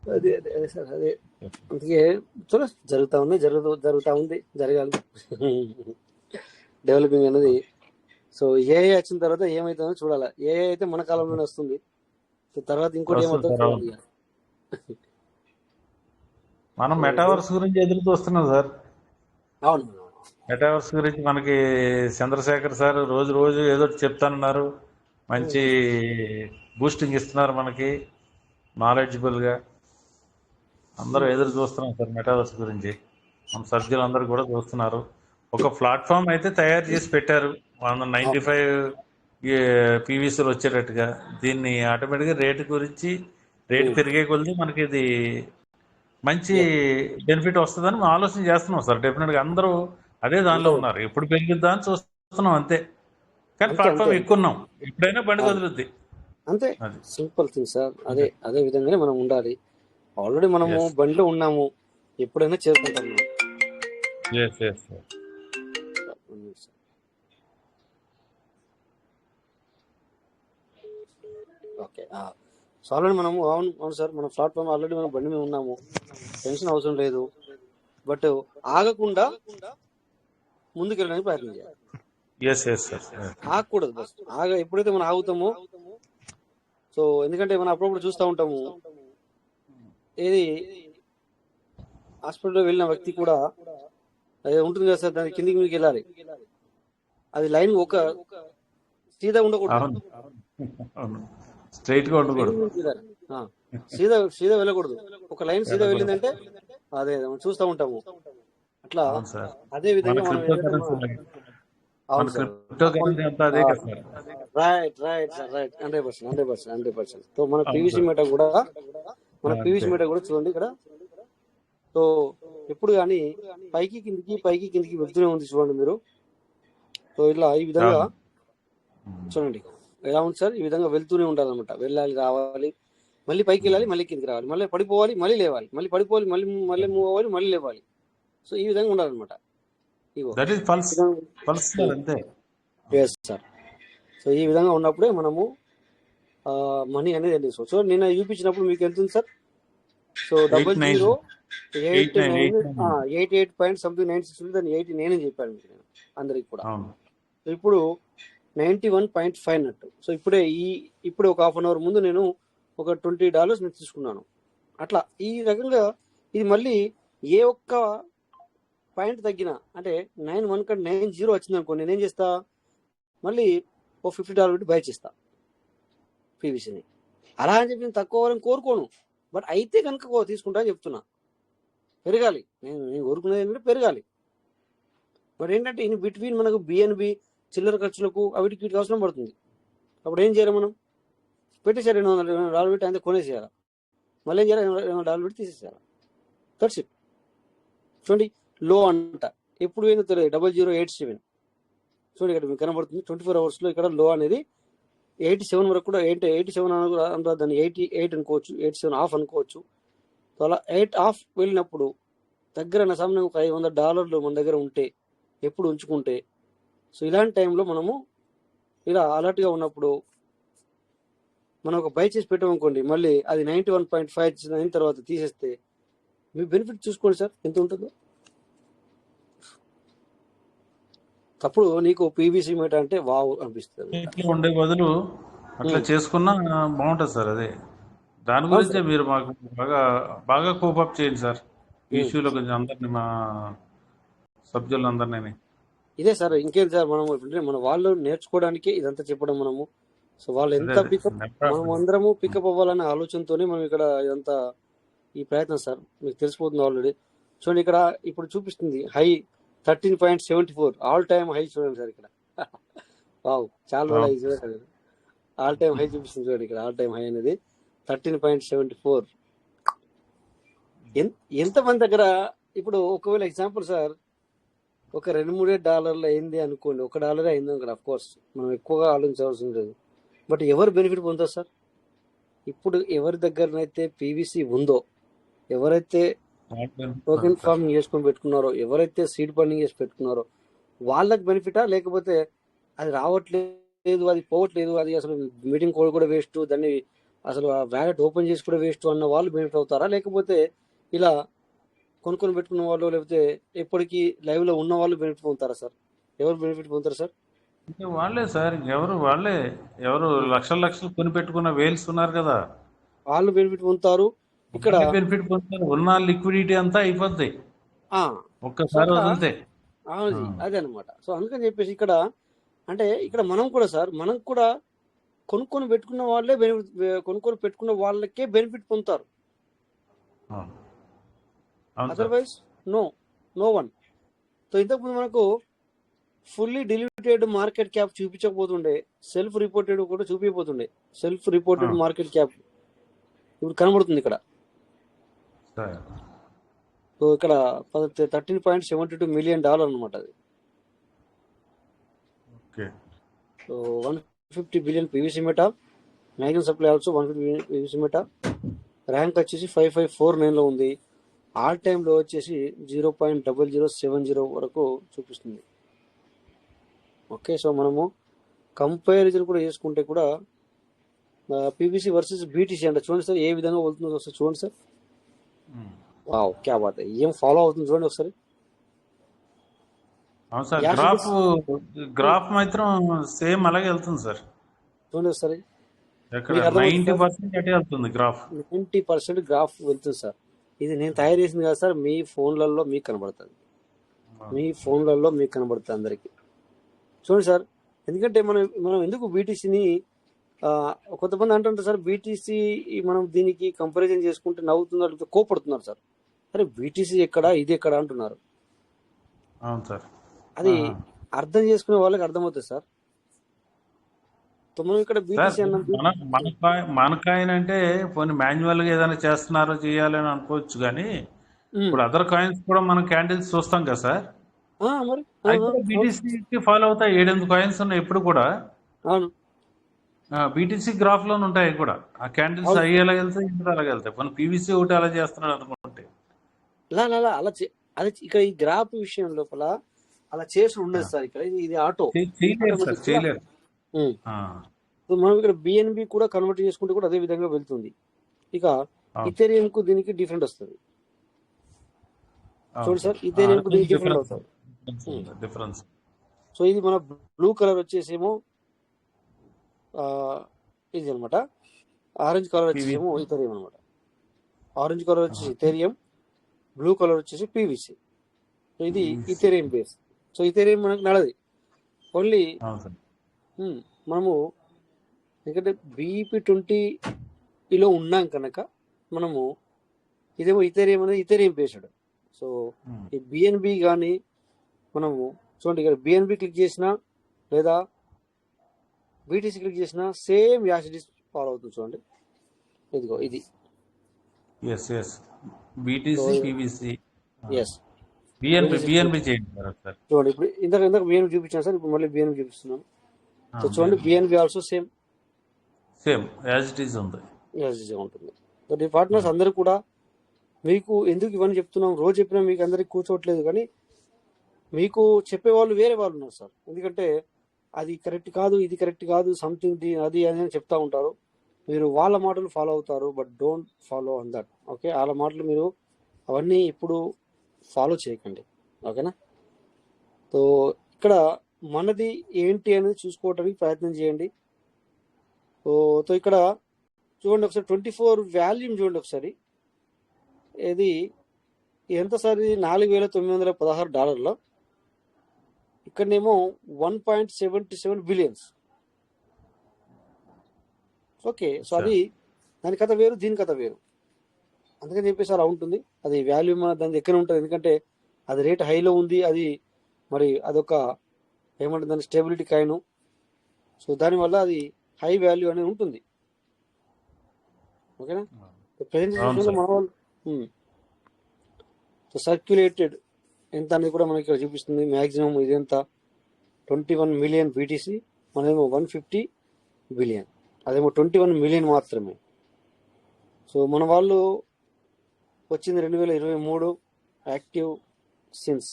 అదే సార్, అదే అందుకే జరుగుతా ఉంది, జరగాలి డెవలపింగ్ అనేది. సో ఏఐ వచ్చిన తర్వాత ఏమైతుందో చూడాలి. ఏఐ అయితే మన కాలంలోనే వస్తుంది, తర్వాత ఇంకోటి ఏమవుతుందో చూడాలి. మనం మెటావర్స్ గురించి ఎదురు చూస్తున్నాం సార్. అవును. మెటావర్స్ గురించి మనకి చంద్రశేఖర్ సార్ రోజు రోజు ఏదో ఒకటి చెప్తానున్నారు, మంచి బూస్టింగ్ ఇస్తున్నారు మనకి నాలెడ్జిబుల్గా. అందరూ ఎదురు చూస్తున్నాం సార్ మెటావర్స్ గురించి. మన సభ్యులు అందరూ కూడా చూస్తున్నారు. ఒక ప్లాట్ఫామ్ అయితే తయారు చేసి పెట్టారు 195 పీవీసీలు వచ్చేటట్టుగా. దీన్ని ఆటోమేటిక్గా రేటు గురించి రేటు పెరిగే కొద్దీ మనకి ఇది మంచి బెనిఫిట్ వస్తుందని మేము ఆలోచన చేస్తున్నాం సార్. డెఫినెట్గా అందరూ అదే దానిలో ఉన్నారు. ఎప్పుడు పెరిగిద్దా అని చూస్తున్నాం అంతే. కానీ ప్లాట్ఫామ్ ఎక్కున్నాం, ఎప్పుడైనా బండి కదులుద్ది అంతే. అది. Simple thing sir. అదే విధంగానే మనం ఉండాలి. ఆల్రెడీ మనము బండిలో ఉన్నాము, ఎప్పుడైనా చేరుకుంటాం. ఓకే. సో ఆల్రెడీ మనము అవును సార్, మన ప్లాట్ఫామ్ ఆల్రెడీ మనం బండి మీద ఉన్నాము, టెన్షన్ అవసరం లేదు. బట్ ఆగకుండా ముందుకెళ్ళడానికి ప్రయత్నం చేయాలి. ఆగకూడదు. బస్ ఎప్పుడైతే మనం ఆగుతామో, సో ఎందుకంటే మనం అప్పుడప్పుడు చూస్తూ ఉంటాము, ఏది హాస్పిటల్లో వెళ్ళిన వ్యక్తి కూడా అది ఉంటుంది కదా సార్, దాని కిందికి మీకు వెళ్ళాలి. అది లైన్ ఒక సీదా ఉండకూడదు, స్ట్రైట్ గా ఉండకూడదు, సీదా వెళ్ళకూడదు. ఒక లైన్ సీదా వెళ్ళిందంటే అదే మనం చూస్తూ ఉంటాము. అట్లా అదే విధంగా మనం అవును sir, right sir, right 100%. So మన పీవీసీ మీట కూడా చూడండి ఇక్కడ. సో ఎప్పుడు కానీ పైకి కిందికి వెళ్తూనే ఉంది చూడండి మీరు. సో ఇలా ఈ విధంగా చూడండి ఎలా ఉంది సార్. ఈ విధంగా వెళ్తూనే ఉండాలన్నమాట. వెళ్ళాలి, రావాలి, మళ్ళీ పైకి వెళ్ళాలి, మళ్ళీ కిందికి రావాలి, మళ్ళీ పడిపోవాలి, మళ్ళీ లేవాలి, మళ్ళీ పడిపోవాలి, మళ్ళీ మూవ్ అవ్వాలి, మళ్ళీ లేవాలి. సో ఈ విధంగా ఉండాలన్నమాట. Yes sir. సో ఈ విధంగా ఉన్నప్పుడే మనము మనీ అనేది వెళ్ళిస్తాం. సో నిన్న చూపించినప్పుడు మీకు ఎంత ఉంది సార్? సో 88.96 దాన్ని 89 అని చెప్పాను మీకు నేను అందరికి కూడా. ఇప్పుడు 91.5 అన్నట్టు. సో ఇప్పుడే ఒక హాఫ్ అన్ అవర్ ముందు నేను ఒక $20 నేను తీసుకున్నాను. అట్లా ఈ రకంగా ఇది మళ్ళీ ఏ ఒక్క పాయింట్ తగ్గినా, అంటే 91 కంటే 90 వచ్చింది అనుకో, నేనేం చేస్తా, మళ్ళీ ఓ $50 పెట్టి బై చేస్తా పీవీసీని. అలా అని చెప్పి నేను తక్కువ అవ్వాలని కోరుకోను, బట్ అయితే కనుక తీసుకుంటా అని చెప్తున్నా. పెరగాలి, నేను కోరుకునేది ఏంటంటే పెరగాలి. బట్ ఏంటంటే ఇన్ బిట్వీన్ మనకు బిఎన్బి చిల్లర ఖర్చులకు వీటికి అవసరం పడుతుంది. అప్పుడు ఏం చేయాలి, మనం పెట్టేసారు $200 పెట్టి అంతే కొనేసేయాలి, మళ్ళీ ఏం చేయాలి, $200 పెట్టి తీసేసేయాలి. That's it. చూడండి లో అంట ఎప్పుడు ఏందో తెలియదు, 0087. చూడండి ఇక్కడ మీకు కనబడుతుంది 24 hours లో ఇక్కడ లో అనేది 87 వరకు కూడా. 87 అనగా దాన్ని 88 అనుకోవచ్చు, 87 ఆఫ్ అనుకోవచ్చు. సో అలా 8 ఆఫ్ వెళ్ళినప్పుడు దగ్గర నా సామాన్యం ఒక $500 మన దగ్గర ఉంటే, ఎప్పుడు ఉంచుకుంటే, సో ఇలాంటి టైంలో మనము ఇలా అలర్ట్గా ఉన్నప్పుడు మనం ఒక బై చేసి పెట్టామనుకోండి, మళ్ళీ అది 91.5 అయిన తర్వాత తీసేస్తే మీ బెనిఫిట్ చూసుకోండి సార్ ఎంత ఉంటుందో. అప్పుడు నీకు పీవీసీ మీట అంటే వావ్ అనిపిస్తుంది. ఉండే బదులు అట్లా చేసుకున్నా బాగుంటుంది సార్. అదే దాని గురించే మీరు మాకు బాగా కోపప్ చేయండి సార్ ఈ ఇష్యూలో కొంచెం అందరినీ, మా సభ్యులందరినీ. ఇదే సార్, ఇంకేం సార్, మనం మన వాళ్ళు నేర్చుకోవడానికి ఇదంతా చెప్పడం మనము. సో వాళ్ళు ఎంత పికప్, మనం అందరము పికప్ అవ్వాలనే ఆలోచనతోనే మనం ఇక్కడ ఇదంతా ఈ ప్రయత్నం సార్. మీకు తెలిసిపోతుంది ఆల్రెడీ. చూడండి ఇక్కడ ఇప్పుడు చూపిస్తుంది హై 13.74 ఆల్ టైమ్ హై. చూడండి సార్ ఇక్కడ, వావ్ చాలా హై చూడండి, ఆల్ టైమ్ హై చూపిస్తుంది చూడండి ఇక్కడ. ఆల్ టైమ్ హై అనేది 13.74. ఎంతమంది దగ్గర ఇప్పుడు ఒకవేళ ఎగ్జాంపుల్ సార్ ఒక $2-3 అయింది అనుకోండి, $1 అయింది అనుకోండి, అఫ్ కోర్స్ మనం ఎక్కువగా ఆలోచించవలసిన లేదు. బట్ ఎవరు బెనిఫిట్ పొందుతారు సార్? ఇప్పుడు ఎవరి దగ్గరనైతే పీవీసీ ఉందో, ఎవరైతే టోకెన్ ఫార్మింగ్ చేసుకొని పెట్టుకున్నారో, ఎవరైతే సీడ్ ఫండింగ్ చేసి పెట్టుకున్నారో వాళ్ళకి బెనిఫిటా, లేకపోతే అది రావట్లేదు, అది పోవట్లేదు, అది అసలు మీటింగ్ కోడ్ కూడా వేస్ట్, దాన్ని అసలు ఆ వ్యాలెట్ ఓపెన్ చేసి కూడా వేస్ట్ అన్న వాళ్ళు బెనిఫిట్ అవుతారా? లేకపోతే ఇలా కొనుక్కొని పెట్టుకున్న వాళ్ళు, లేకపోతే ఎప్పటికీ లైవ్ లో ఉన్న వాళ్ళు బెనిఫిట్ పొందుతారా సార్? ఎవరు బెనిఫిట్ పొందుతారు సార్? వాళ్ళే సార్, ఎవరు లక్షలు కొని పెట్టుకున్న వేల్స్ ఉన్నారు కదా, వాళ్ళు బెనిఫిట్ పొందుతారు. ఇక్కడ బెనిఫిట్ పొందుతారు, ఉన్న లిక్విడిటీ అంతా అయిపోద్ది ఆ, సో ఒక్కసారి అక్కడ వదిలితే. అవును అదే అనమాట. సో అందుకని చెప్పేసి ఇక్కడ అంటే ఇక్కడ మనం కూడా సార్ మనం కూడా కొనుక్కొని పెట్టుకున్న వాళ్ళే బెనిఫిట్, కొనుక్కొని పెట్టుకున్న వాళ్ళకే బెనిఫిట్ పొందుతారు. అవును అవును సార్. Otherwise no no one. So ఇంతకుముందు మనకు ఫుల్లీ డిలీటెడ్ మార్కెట్ క్యాప్ చూపించకపోతుండే, సెల్ఫ్ రిపోర్టెడ్ కూడా చూపించబోతుండే. సెల్ఫ్ రిపోర్టెడ్ మార్కెట్ క్యాప్ ఇప్పుడు కనబడుతుంది ఇక్కడ. సరే. సో ఇక్కడ $13.72 మిలియన్ అనమాట అది. Okay. So 150 billion PVC meta, maximum supply also 150 PVC meta. Rank వచ్చేసి 5549లో ఉంది. ఆల్ టైంలో వచ్చేసి 0.0070 వరకు చూపిస్తుంది. ఓకే, సో మనము కంపారిజన్ కూడా చేసుకుంటే కూడా పీవీసీ వర్సెస్ బీటీసీ అంటే చూడండి సార్ ఏ విధంగా వెళ్తుందో ఒకసారి చూడండి సార్. వావ్ క్యా బాత్, ఏం ఫాలో అవుతుంది చూడండి ఒకసారి. అవును సార్. యాష్ గ్రాఫ్ మాత్రం సేమ్ అలాగే వెళ్తుంది సార్. చూడండి ఒకసారి, ఎక్కడ మీకు అర్థమవుతుంది సార్. 90% అటే వెళ్తుంది గ్రాఫ్. 90% గ్రాఫ్ వెళ్తుంది సార్. ఇది నేను తయారు చేసింది కదా సార్, మీ ఫోన్లలో మీకు కనబడుతుంది, మీ ఫోన్లలో మీకు కనబడుతుంది అందరికి. చూడండి సార్, ఎందుకంటే మనం ఎందుకు బీటీసీని కొంతమంది అంటుంటారు సార్ బీటీసీ మనం దీనికి కంపారిజన్ చేసుకుంటే నవ్వుతున్నారు, కోపడుతున్నారు సార్. అరే బీటీసీ ఎక్కడ ఇది ఎక్కడ అంటున్నారు. అవును సార్. అది అర్థం చేసుకునే వాళ్ళకి అర్థమవుతుంది సార్. మనం ఇక్కడ బీటీసీ మన కాయిన్ అంటే పోనీ మాన్యువల్ గా ఏదైనా చేస్తున్నారో చేయాలని అనుకోవచ్చు, కానీ ఇప్పుడు అదర్ కాయిన్స్ కూడా మనం క్యాండిల్స్ చూస్తాం కదా సార్. మరి అయితే బీటీసీకి ఫాలో అవుతాయి. 7-8 కాయిన్స్ ఉన్నాయి ఎప్పుడు కూడా. అవును బీటీసీ గ్రాఫ్ లోనే ఉంటాయి కూడా. ఆ క్యాండిల్స్ అవి ఎలా వెళ్తాయి, ఇంకా అలాగే వెళ్తాయి. మన పీవీసీ ఒకటి అలా చేస్తున్నాడు అనుకుంటే అలా అది ఇక్కడ ఈ గ్రాఫ్ విషయం లోపల అలా చేసి ఉండదు సార్. ఇక్కడ ఇది ఆటో చేయలేరు సార్, చేయలేరు. మనం ఇక్కడ బిఎన్బి కూడా కన్వర్ట్ చేసుకుంటే కూడా అదే విధంగా వెళ్తుంది. ఇక ఇథేరియం కు దీనికి డిఫరెంట్ వస్తుంది. చూడండి సార్, ఇథేరియం కు దీనికి డిఫరెంట్ అవుతుంది డిఫరెన్స్. సో ఇది మన బ్లూ కలర్ వచ్చేసేమో ఇది అనమాట, ఆరెంజ్ కలర్ వచ్చేసేమో ఇథేరియం అనమాట. ఆరెంజ్ కలర్ వచ్చేసి ఇథేరియం, బ్లూ కలర్ వచ్చేసి పీవీసీ. సో ఇది ఇథేరియం బేస్. సో ఇథేరియం మనకు నడది ఓన్లీ మనము ఎందుకంటే BEP20లో ఉన్నాం కనుక మనము ఇదేమో ఇథేరియం అనేది ఇథేరియం బేస్డ్. సో ఈ బిఎన్బి కానీ మనము చూడండి ఇక్కడ బిఎన్బి క్లిక్ చేసినా లేదా బీటీసీ క్లిక్ చేసినా సేమ్ యాసిటీస్ ఫాలో అవుతుంది. చూడండి ఇదిగో ఇది బీటీసీ పీవీసీ. ఎస్ బిఎన్బి చేయండి సార్. చూడండి ఇప్పుడు ఇంతకు బిఎన్బి చూపించాను సార్, ఇప్పుడు మళ్ళీ బిఎన్బి చూపిస్తున్నాను. సో చూడండి BNB also same as it is ఉంది, ఉంటుంది. సో ఈ పార్ట్నర్స్ అందరూ కూడా మీకు ఎందుకు ఇవన్నీ చెప్తున్నాం, రోజు చెప్పినా మీకు అందరికి కూర్చోవట్లేదు, కానీ మీకు చెప్పేవాళ్ళు వేరే వాళ్ళు ఉన్నారు సార్. ఎందుకంటే అది కరెక్ట్ కాదు, ఇది కరెక్ట్ కాదు, సంథింగ్ అది అని చెప్తా ఉంటారు. మీరు వాళ్ళ మాటలు ఫాలో అవుతారు, but don't follow on that. Okay, వాళ్ళ మాటలు మీరు అవన్నీ ఇప్పుడు ఫాలో చేయకండి. ఓకేనా? సో ఇక్కడ మనది ఏంటి అనేది చూసుకోవడానికి ప్రయత్నం చేయండి. సో ఇక్కడ చూడండి ఒకసారి 24 వాల్యూమ్ చూడండి ఒకసారి. ఇది ఎంత సార్? ఇది $4,916. ఇక్కడనేమో 1.77 బిలియన్స్. ఓకే, సో అది దాని కథ వేరు, దీని కథ వేరు. అందుకని చెప్పేసి అలా ఉంటుంది. అది వాల్యూమ్ దాని ఎక్కడ ఉంటుంది, ఎందుకంటే అది రేట్ హైలో ఉంది. అది మరి అదొక ఏమంటుంది దాని స్టెబిలిటీ కాయిన్. సో దానివల్ల అది హై వాల్యూ అనేది ఉంటుంది. ఓకేనా? ప్రెజెంట్ మన వాళ్ళు సో సర్క్యులేటెడ్ ఎంత అనేది కూడా మనకి ఇక్కడ చూపిస్తుంది. మ్యాక్సిమం ఇదెంత 21 మిలియన్ బీటీసీ, మనదేమో 150 బిలియన్, అదేమో 21 మిలియన్ మాత్రమే. సో మన వాళ్ళు వచ్చింది 2023 యాక్టివ్ సిన్స్,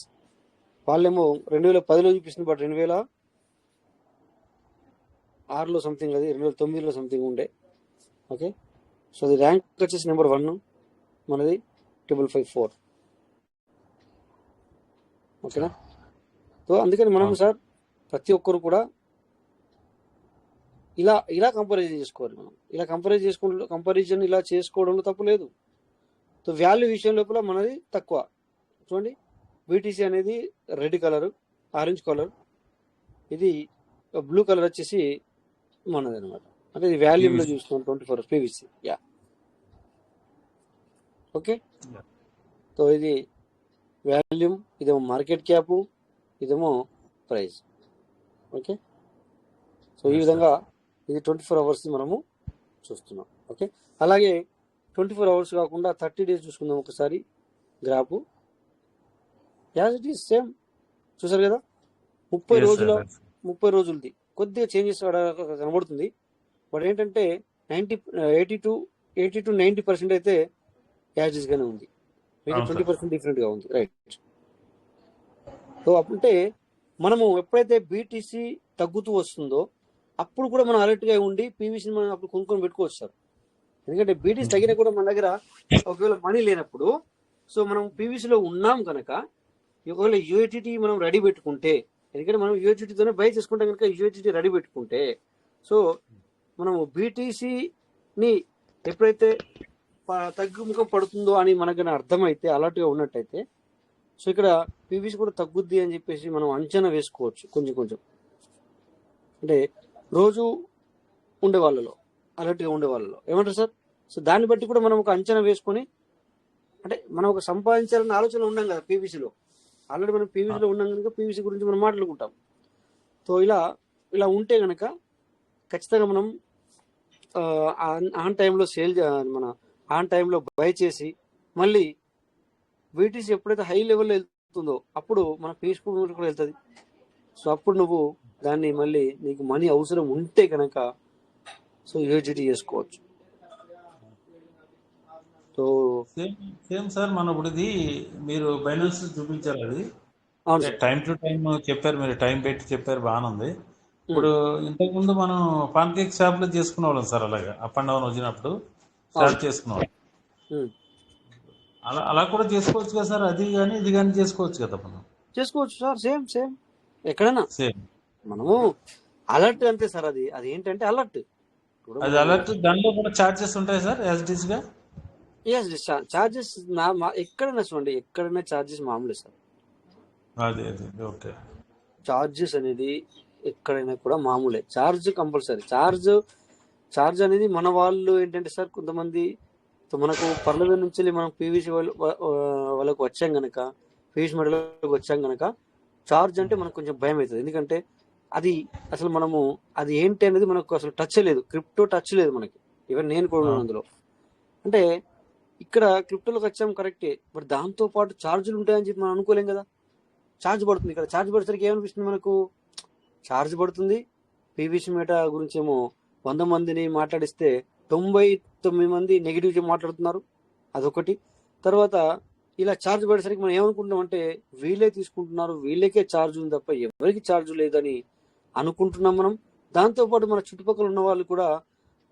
వాళ్ళేమో 2010లో చూపిస్తుంది, బట్ 2006లో సంథింగ్, అది 2009లో సంథింగ్ ఉండే. ఓకే, సో అది ర్యాంక్ వచ్చేసి నెంబర్ 1, మనది 554. ఓకేనా? సో అందుకని మనం సార్ ప్రతి ఒక్కరు కూడా ఇలా కంపారిజన్ చేసుకోవాలి. మనం ఇలా కంపారిజన్ ఇలా చేసుకోవడంలో తప్పు లేదు. సో వాల్యూ విషయం లోపల మనది తక్కువ. చూడండి బీటీసీ అనేది రెడ్ కలర్, ఆరెంజ్ కలర్, ఇది బ్లూ కలర్ వచ్చేసి మనది అనమాట. అంటే ఇది వాల్యూమ్ లో చూస్తున్నాం 24 పీవీసీ. Yeah okay. సో ఇది వాల్యూమ్, ఇదేమో మార్కెట్ క్యాప్, ఇదేమో ప్రైస్. ఓకే. సో ఈ విధంగా ఇది 24 అవర్స్ మనము చూస్తున్నాం. ఓకే. అలాగే 24 అవర్స్ కాకుండా 30 డేస్ చూసుకుందాం ఒకసారి graph. As it is same చూసారు కదా, 30 రోజులది కొద్దిగా చేంజెస్ కనబడుతుంది. బట్ ఏంటంటే 80 to 90% అయితే యాజ్ ఇస్ గానే ఉంది, మీకు 20% డిఫరెంట్ గా ఉంది. రైట్. సో అంటే మనము ఎప్పుడైతే బీటీసీ తగ్గుతూ వస్తుందో అప్పుడు కూడా మనం అలర్ట్ గా ఉండి పీవీసీ మనం అప్పుడు కొనుక్కొని పెట్టుకోవచ్చు సార్. ఎందుకంటే బీటీసీ తగ్గినా కూడా మన దగ్గర ఒకవేళ మనీ లేనప్పుడు, సో మనం పీవీసీలో ఉన్నాం కనుక ఒకవేళ యూఏటీటీ మనం రెడీ పెట్టుకుంటే, ఎందుకంటే మనం యూఏటీతోనే బై చేసుకుంటాం కనుక యూఏటీటీ రెడీ పెట్టుకుంటే, సో మనము బీటీసీని ఎప్పుడైతే తగ్గుముఖం పడుతుందో అని మనకు అర్థమైతే, అలర్ట్గా ఉన్నట్టయితే, సో ఇక్కడ పీవీసీ కూడా తగ్గుద్ది అని చెప్పేసి మనం అంచనా వేసుకోవచ్చు కొంచెం కొంచెం. అంటే రోజు ఉండే వాళ్ళలో, అలర్ట్గా ఉండే వాళ్ళలో ఏమంటారు సార్? సో దాన్ని బట్టి కూడా మనం ఒక అంచనా వేసుకొని, అంటే మనం ఒక సంపాదించాలన్న ఆలోచన ఉన్నాం కదా పీవీసీలో, ఆల్రెడీ మనం పీవీసీలో ఉన్నాం కనుక పీవీసీ గురించి మనం మాట్లాడుకుంటాం. సో ఇలా ఉంటే కనుక ఖచ్చితంగా మనం ఆన్ టైంలో మన ఆన్ టైంలో బై చేసి మళ్ళీ బీటీసీ ఎప్పుడైతే హై లెవెల్లో వెళ్తుందో అప్పుడు మన పీస్ఫుల్ కూడా వెళ్తుంది. సో అప్పుడు నువ్వు దాన్ని మళ్ళీ నీకు మనీ అవసరం ఉంటే కనుక సో యూజిటీ చేసుకోవచ్చు. సో సేమ్ సార్, మన ఇప్పుడు ఇది మీరు బైనాన్స్ చూపించారు, అది అవును సార్. టైం టు టైం చెప్పారు, మీరు టైం పెట్టి చెప్పారు, బాగానే ఉంది. ఇప్పుడు ఇంతకుముందు మనం పాన్ కేక్ షాప్ లో చేసుకునే వాళ్ళం సార్, అలాగా అప్ అండ్ డౌన్ వచ్చినప్పుడు స్టార్ట్ చేసుకునేవాళ్ళం. అలా కూడా చేసుకోవచ్చు కదా సార్, అది కానీ ఇది కానీ చేసుకోవచ్చు కదా మనం? చేసుకోవచ్చు సార్, సేమ్ ఎక్కడైనా సేమ్. మనము అలర్ట్ అంతే సార్. అది ఏంటంటే అలర్ట్, అది అలర్ట్. దానిలో కూడా చార్జెస్ ఉంటాయి సార్ యాజ్ గా? చార్జెస్ ఎక్కడైనా చూడండి, ఎక్కడైనా చార్జెస్ మామూలే సార్. అదే ఓకే. చార్జెస్ అనేది ఎక్కడైనా కూడా మామూలే. Charge compulsory. చార్జ్ అనేది మన వాళ్ళు ఏంటంటే సార్, కొంతమంది మనకు పర్లవే నుంచి మనం పీవీసీ వాళ్ళకు వచ్చాం గనక, పీవీసీ మెడల్కి వచ్చాం గనక చార్జ్ అంటే మనకు కొంచెం భయం అవుతుంది. ఎందుకంటే అది అసలు మనము అది ఏంటి అనేది మనకు అసలు టచ్ లేదు, క్రిప్టో టచ్ లేదు మనకి. ఈవెన్ నేను కూడా ఉన్నాను అందులో. అంటే ఇక్కడ క్రిప్టోలోకి వచ్చాం కరెక్టే, బట్ దాంతో పాటు ఛార్జీలు ఉంటాయని చెప్పి మనం అనుకోలేం కదా. ఛార్జ్ పడుతుంది, ఇక్కడ ఛార్జ్ పడేసరికి ఏమనిపిస్తుంది మనకు, ఛార్జ్ పడుతుంది. పీవీసీ మెటా గురించి ఏమో 100 మందిని మాట్లాడిస్తే 99 మంది నెగిటివ్ మాట్లాడుతున్నారు, అదొకటి. తర్వాత ఇలా ఛార్జ్ పడేసరికి మనం ఏమనుకుంటాం అంటే వీళ్ళే తీసుకుంటున్నారు, వీళ్ళకే ఛార్జ్ ఉంది తప్ప ఎవరికి ఛార్జ్ లేదని అనుకుంటున్నాం మనం. దాంతోపాటు మన చుట్టుపక్కల ఉన్న వాళ్ళు కూడా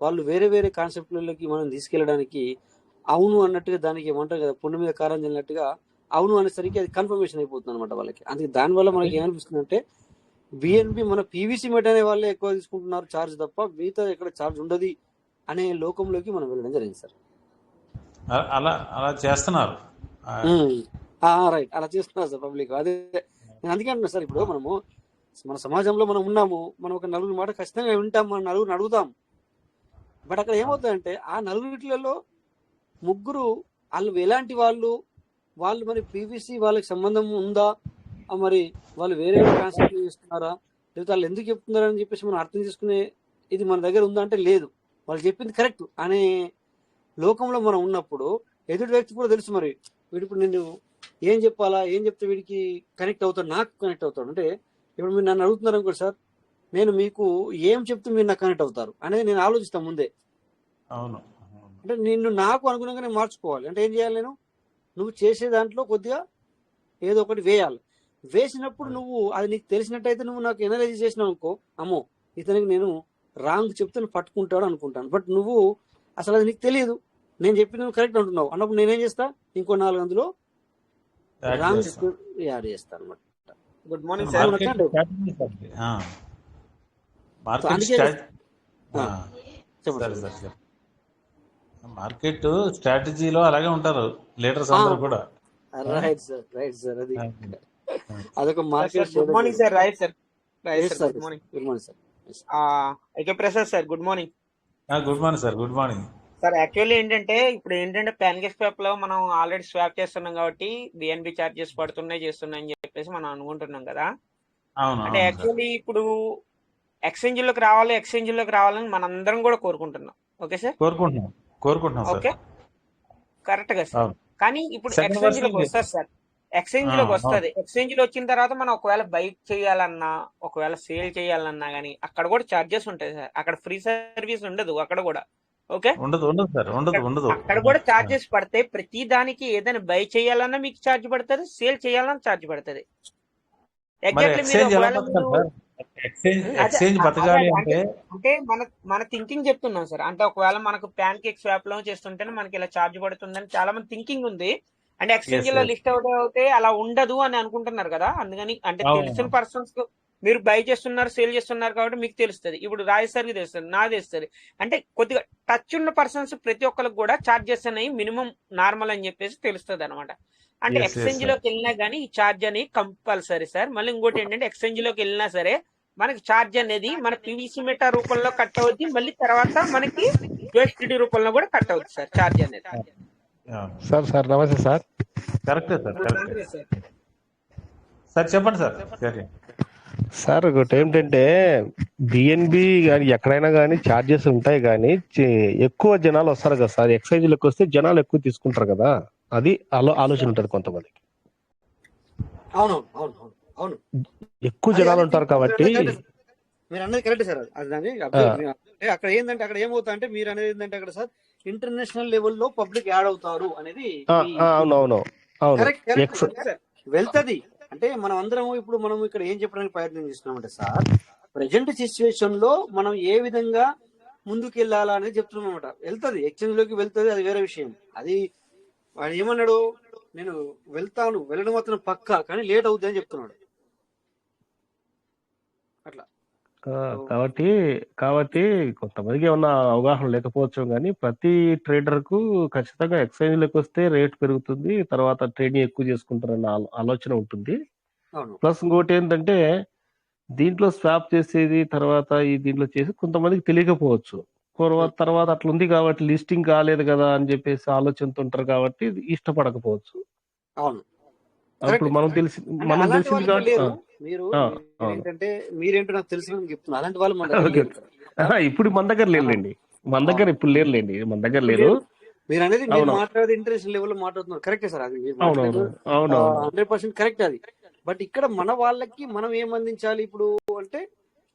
వాళ్ళు వేరే వేరే కాన్సెప్ట్లకి మనం తీసుకెళ్ళడానికి అవును అన్నట్టుగా, దానికి ఏమంటారు కదా పుండు మీద కారం చల్లినట్టుగా అవును అనేసరికి అది కన్ఫర్మేషన్ అయిపోతుంది అనమాట వాళ్ళకి. అందుకే దానివల్ల మనకి ఏమనిపిస్తుంది అంటే బిఎన్బి మన పీవీసీ మెట్ అనే వాళ్ళే ఎక్కువ తీసుకుంటున్నారు ఛార్జ్ తప్ప మిగతా ఎక్కడ ఛార్జ్ ఉండదు అనే లోకంలోకి మనం వెళ్ళడం జరిగింది సార్. అలా చేస్తున్నారు. రైట్, అలా చేస్తున్నారు సార్ పబ్లిక్. అదే నేను అందుకే అంటున్నా సార్, ఇప్పుడు మనము మన సమాజంలో మనం ఉన్నాము, మనం ఒక నలుగురి మాట ఖచ్చితంగా వింటాం, మన నలుగురిని అడుగుతాం. బట్ అక్కడ ఏమవుతుందంటే ఆ నలుగురిలో ముగ్గురు వాళ్ళు ఎలాంటి వాళ్ళు మరి పీవీసీ వాళ్ళకి సంబంధం ఉందా, మరి వాళ్ళు వేరే కాన్సెప్ట్ చేస్తున్నారా, లేకపోతే వాళ్ళు ఎందుకు చెప్తున్నారా అని చెప్పేసి మనం అర్థం చేసుకునే ఇది మన దగ్గర ఉందా అంటే లేదు. వాళ్ళు చెప్పింది కరెక్ట్ అనే లోకంలో మనం ఉన్నప్పుడు ఎదుటి వ్యక్తి కూడా తెలుసు, మరి వీడి ఇప్పుడు నేను ఏం చెప్పాలా, ఏం చెప్తే వీడికి కనెక్ట్ అవుతాడు, నాకు కనెక్ట్ అవుతాడు. అంటే ఇప్పుడు మీరు నన్ను అడుగుతున్నారు అనుకోండి సార్, నేను మీకు ఏం చెప్తే మీరు నాకు కనెక్ట్ అవుతారు అనేది నేను ఆలోచిస్తాను ముందే. అవును. అంటే నిన్ను నాకు అనుగుణంగా నేను మార్చుకోవాలి. అంటే ఏం చేయాలి, నేను నువ్వు చేసే దాంట్లో కొద్దిగా ఏదో ఒకటి వేయాలి. వేసినప్పుడు నువ్వు అది నీకు తెలిసినట్టయితే నువ్వు నాకు ఎనలైజ్ చేసినావు అనుకో, అమ్మో ఇతనికి నేను రాంగ్ చెప్తే నువ్వు పట్టుకుంటాడు అనుకుంటాను. బట్ నువ్వు అసలు అది నీకు తెలియదు, నేను చెప్పి నువ్వు కరెక్ట్ అంటున్నావు అన్నప్పుడు నేనేం చేస్తా, ఇంకో 4 అందులో రాంగ్ యాడ్ చేస్తాను అనమాట. Good morning sir. మార్కెట్ స్ట్రాటజీలో అలాగే ఉంటారు లీడర్స్ అందరూ కూడా. రైట్ సార్ అది అదొక market. Good morning sir. Right sir. Good morning sir. అయితే Prasad sir good morning. Good morning sir. Good morning sir. Actually ఏంటంటే ప్యాన్కేక్ స్వాప్ లో మనం ఆల్రెడీ స్వాప్ చేస్తున్నాం కాబట్టి బిఎన్బి చార్జెస్ చేస్తున్నాయి అని చెప్పేసి మనం అనుకుంటున్నాం కదా. అంటే యాక్చువల్లీ ఇప్పుడు ఎక్స్చేంజ్ లోకి రావాలని మనందరం కూడా కోరుకుంటున్నాం. ఓకే సార్, కోరుకుంటున్నాం. ఓకే కరెక్ట్ గా సార్. కానీ ఇప్పుడు ఎక్స్చేంజ్ లోకి వస్తారు సార్. ఎక్స్చేంజ్ లోకి వస్తుంది. ఎక్స్చేంజ్ లో వచ్చిన తర్వాత మనం ఒకవేళ బైక్ చేయాలన్నా, ఒకవేళ సేల్ చేయాలన్నా గానీ అక్కడ కూడా చార్జెస్ ఉంటాయి సార్. అక్కడ ఫ్రీ సర్వీస్ ఉండదు అక్కడ కూడా. ఓకే, ఉండదు. అక్కడ కూడా చార్జెస్ పడతాయి. ప్రతి దానికి ఏదైనా బై చేయాలన్నా మీకు ఛార్జ్ పడుతుంది, సేల్ చేయాలన్నా ఛార్జ్ పడుతుంది. అంటే మన థింకింగ్ చెప్తున్నాం సార్. అంటే ఒకవేళ మనకు ప్యాన్ కేక్ స్వాప్ లో చేస్తుంటేనే మనకి ఇలా ఛార్జ్ పడుతుందని చాలా మంది థింకింగ్ ఉంది. అంటే ఎక్స్చేంజ్ లో లిస్ట్ అవుతే అలా ఉండదు అని అనుకుంటున్నారు కదా. అందుకని అంటే తెలిసిన పర్సన్స్ మీరు బై చేస్తున్నారు, సేల్ చేస్తున్నారు కాబట్టి మీకు తెలుస్తుంది. ఇప్పుడు రాజేశ్వరికి తెలుస్తుంది, నాకు తెలుస్తుంది. అంటే కొద్దిగా టచ్ ఉన్న పర్సన్స్ ప్రతి ఒక్కరికి కూడా ఛార్జెస్ అనేవి మినిమం నార్మల్ అని చెప్పేసి తెలుస్తుంది అనమాట. అంటే ఎక్స్చేంజ్ లోకి వెళ్ళినా గానీ ఈ ఛార్జ్ అనేది కంపల్సరీ సార్. మళ్ళీ ఇంకోటి ఏంటంటే ఎక్స్చేంజ్ లోకి వెళ్ళినా సరే మనకి ఛార్జ్ అనేది మన పీవీసీ మీటర్ రూపంలో కట్ అవుద్ది. మళ్ళీ తర్వాత మనకి యూఎస్డిటీ రూపంలో కూడా కట్ అవుతుంది సార్ ఛార్జ్ అనేది. సార్ నమస్తే సార్. కరెక్టే సార్. చెప్పండి సార్. సార్ ఒకటి ఏంటంటే బిఎన్బి కానీ ఎక్కడైనా కానీ ఛార్జెస్ ఉంటాయి కానీ ఎక్కువ జనాలు వస్తారు కదా సార్. ఎక్సైజ్లకు వస్తే జనాలు ఎక్కువ తీసుకుంటారు కదా, అది ఆలోచన ఉంటుంది కొంతమందికి. అవును, ఎక్కువ జనాలు ఉంటారు కాబట్టి మీరు అన్నది కరెక్ట్ సార్. అది అక్కడ ఏంటంటే అక్కడ ఏమవుతా అంటే మీరు అనేది ఏంటంటే అక్కడ సార్ ఇంటర్నేషనల్ లెవెల్లో పబ్లిక్ యాడ్ అవుతారు అనేది అవును వెళ్తది. అంటే మనం అందరం ఇప్పుడు మనం ఇక్కడ ఏం చెప్పడానికి ప్రయత్నం చేస్తున్నామంటే సార్, ప్రజెంట్ సిచ్యువేషన్ లో మనం ఏ విధంగా ముందుకు వెళ్ళాలా అనేది చెప్తున్నాం అనమాట. వెళ్తది, ఎక్స్చేంజ్ లోకి వెళ్తది, అది వేరే విషయం. అది వాడు ఏమన్నాడు, నేను వెళ్ళడం మాత్రం పక్కా, కానీ లేట్ అవుతుంది అని చెప్తున్నాడు. అట్లా కాబట్టి కొంతమందికి ఏమన్నా అవగాహన లేకపోవచ్చు కానీ ప్రతి ట్రేడర్ కు ఖచ్చితంగా ఎక్స్చేంజ్ లోకి వస్తే రేట్ పెరుగుతుంది, తర్వాత ట్రేడింగ్ ఎక్కువ చేసుకుంటారన్న ఆలోచన ఉంటుంది. ప్లస్ ఇంకోటి ఏంటంటే దీంట్లో స్వాప్ చేసేది తర్వాత ఈ దీంట్లో చేసి కొంతమందికి తెలియకపోవచ్చు. తర్వాత అట్లా ఉంది కాబట్టి లిస్టింగ్ కాలేదు కదా అని చెప్పేసి ఆలోచనతో ఉంటారు కాబట్టి ఇష్టపడకపోవచ్చు. ఇప్పుడు మనం తెలిసింది కాబట్టి మీరు ఏంటంటే మీరేంటో నాకు తెలిసిన చెప్తున్నా, అలాంటి వాళ్ళు మన ఇప్పుడు మన దగ్గర లేరులేండి. ఇప్పుడు లేరులేండి, మన దగ్గర లేరు. మీరు అనేది మీరు మాట్లాడేది ఇంటర్నేషనల్ లెవెల్ లో మాట్లాడుతున్నారు, కరెక్టే సార్. అది 100% కరెక్ట్ అది. బట్ ఇక్కడ మన వాళ్ళకి మనం ఏం అందించాలి ఇప్పుడు అంటే,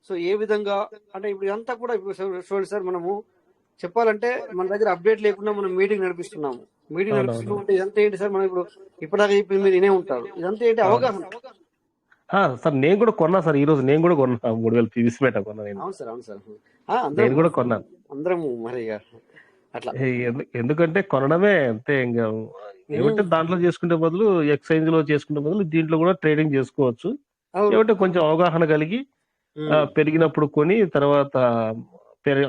సో ఏ విధంగా అంటే ఇప్పుడు ఇదంతా కూడా చూడండి సార్, మనము చెప్పాలంటే మన దగ్గర అప్డేట్ లేకుండా మనం మీటింగ్ నడిపిస్తున్నాము. అంటే ఇదంతా ఏంటి సార్, మనం ఇప్పటిదాకా ఇప్పుడు మీరు వినే ఉంటారు, ఇదంతా ఏంటి అవగాహన సార్. నేను కూడా కొన్నా సార్, ఈ రోజు నేను కూడా కొన్నా 3000 పీవీసీ మీటర్ కొన్నా నేను. అవును సార్. నేను కూడా కొన్నాను. అందరము మరి అట్లా ఎందుకంటే కొనడమే అంతే. ఇంకా ఏమంటే దాంట్లో చేసుకుంటే బదులు ఎక్స్చేంజ్ లో చేసుకుంటే బదులు దీంట్లో కూడా ట్రేడింగ్ చేసుకోవచ్చు. ఏమంటే కొంచెం అవగాహన కలిగి పెరిగినప్పుడు కొని తర్వాత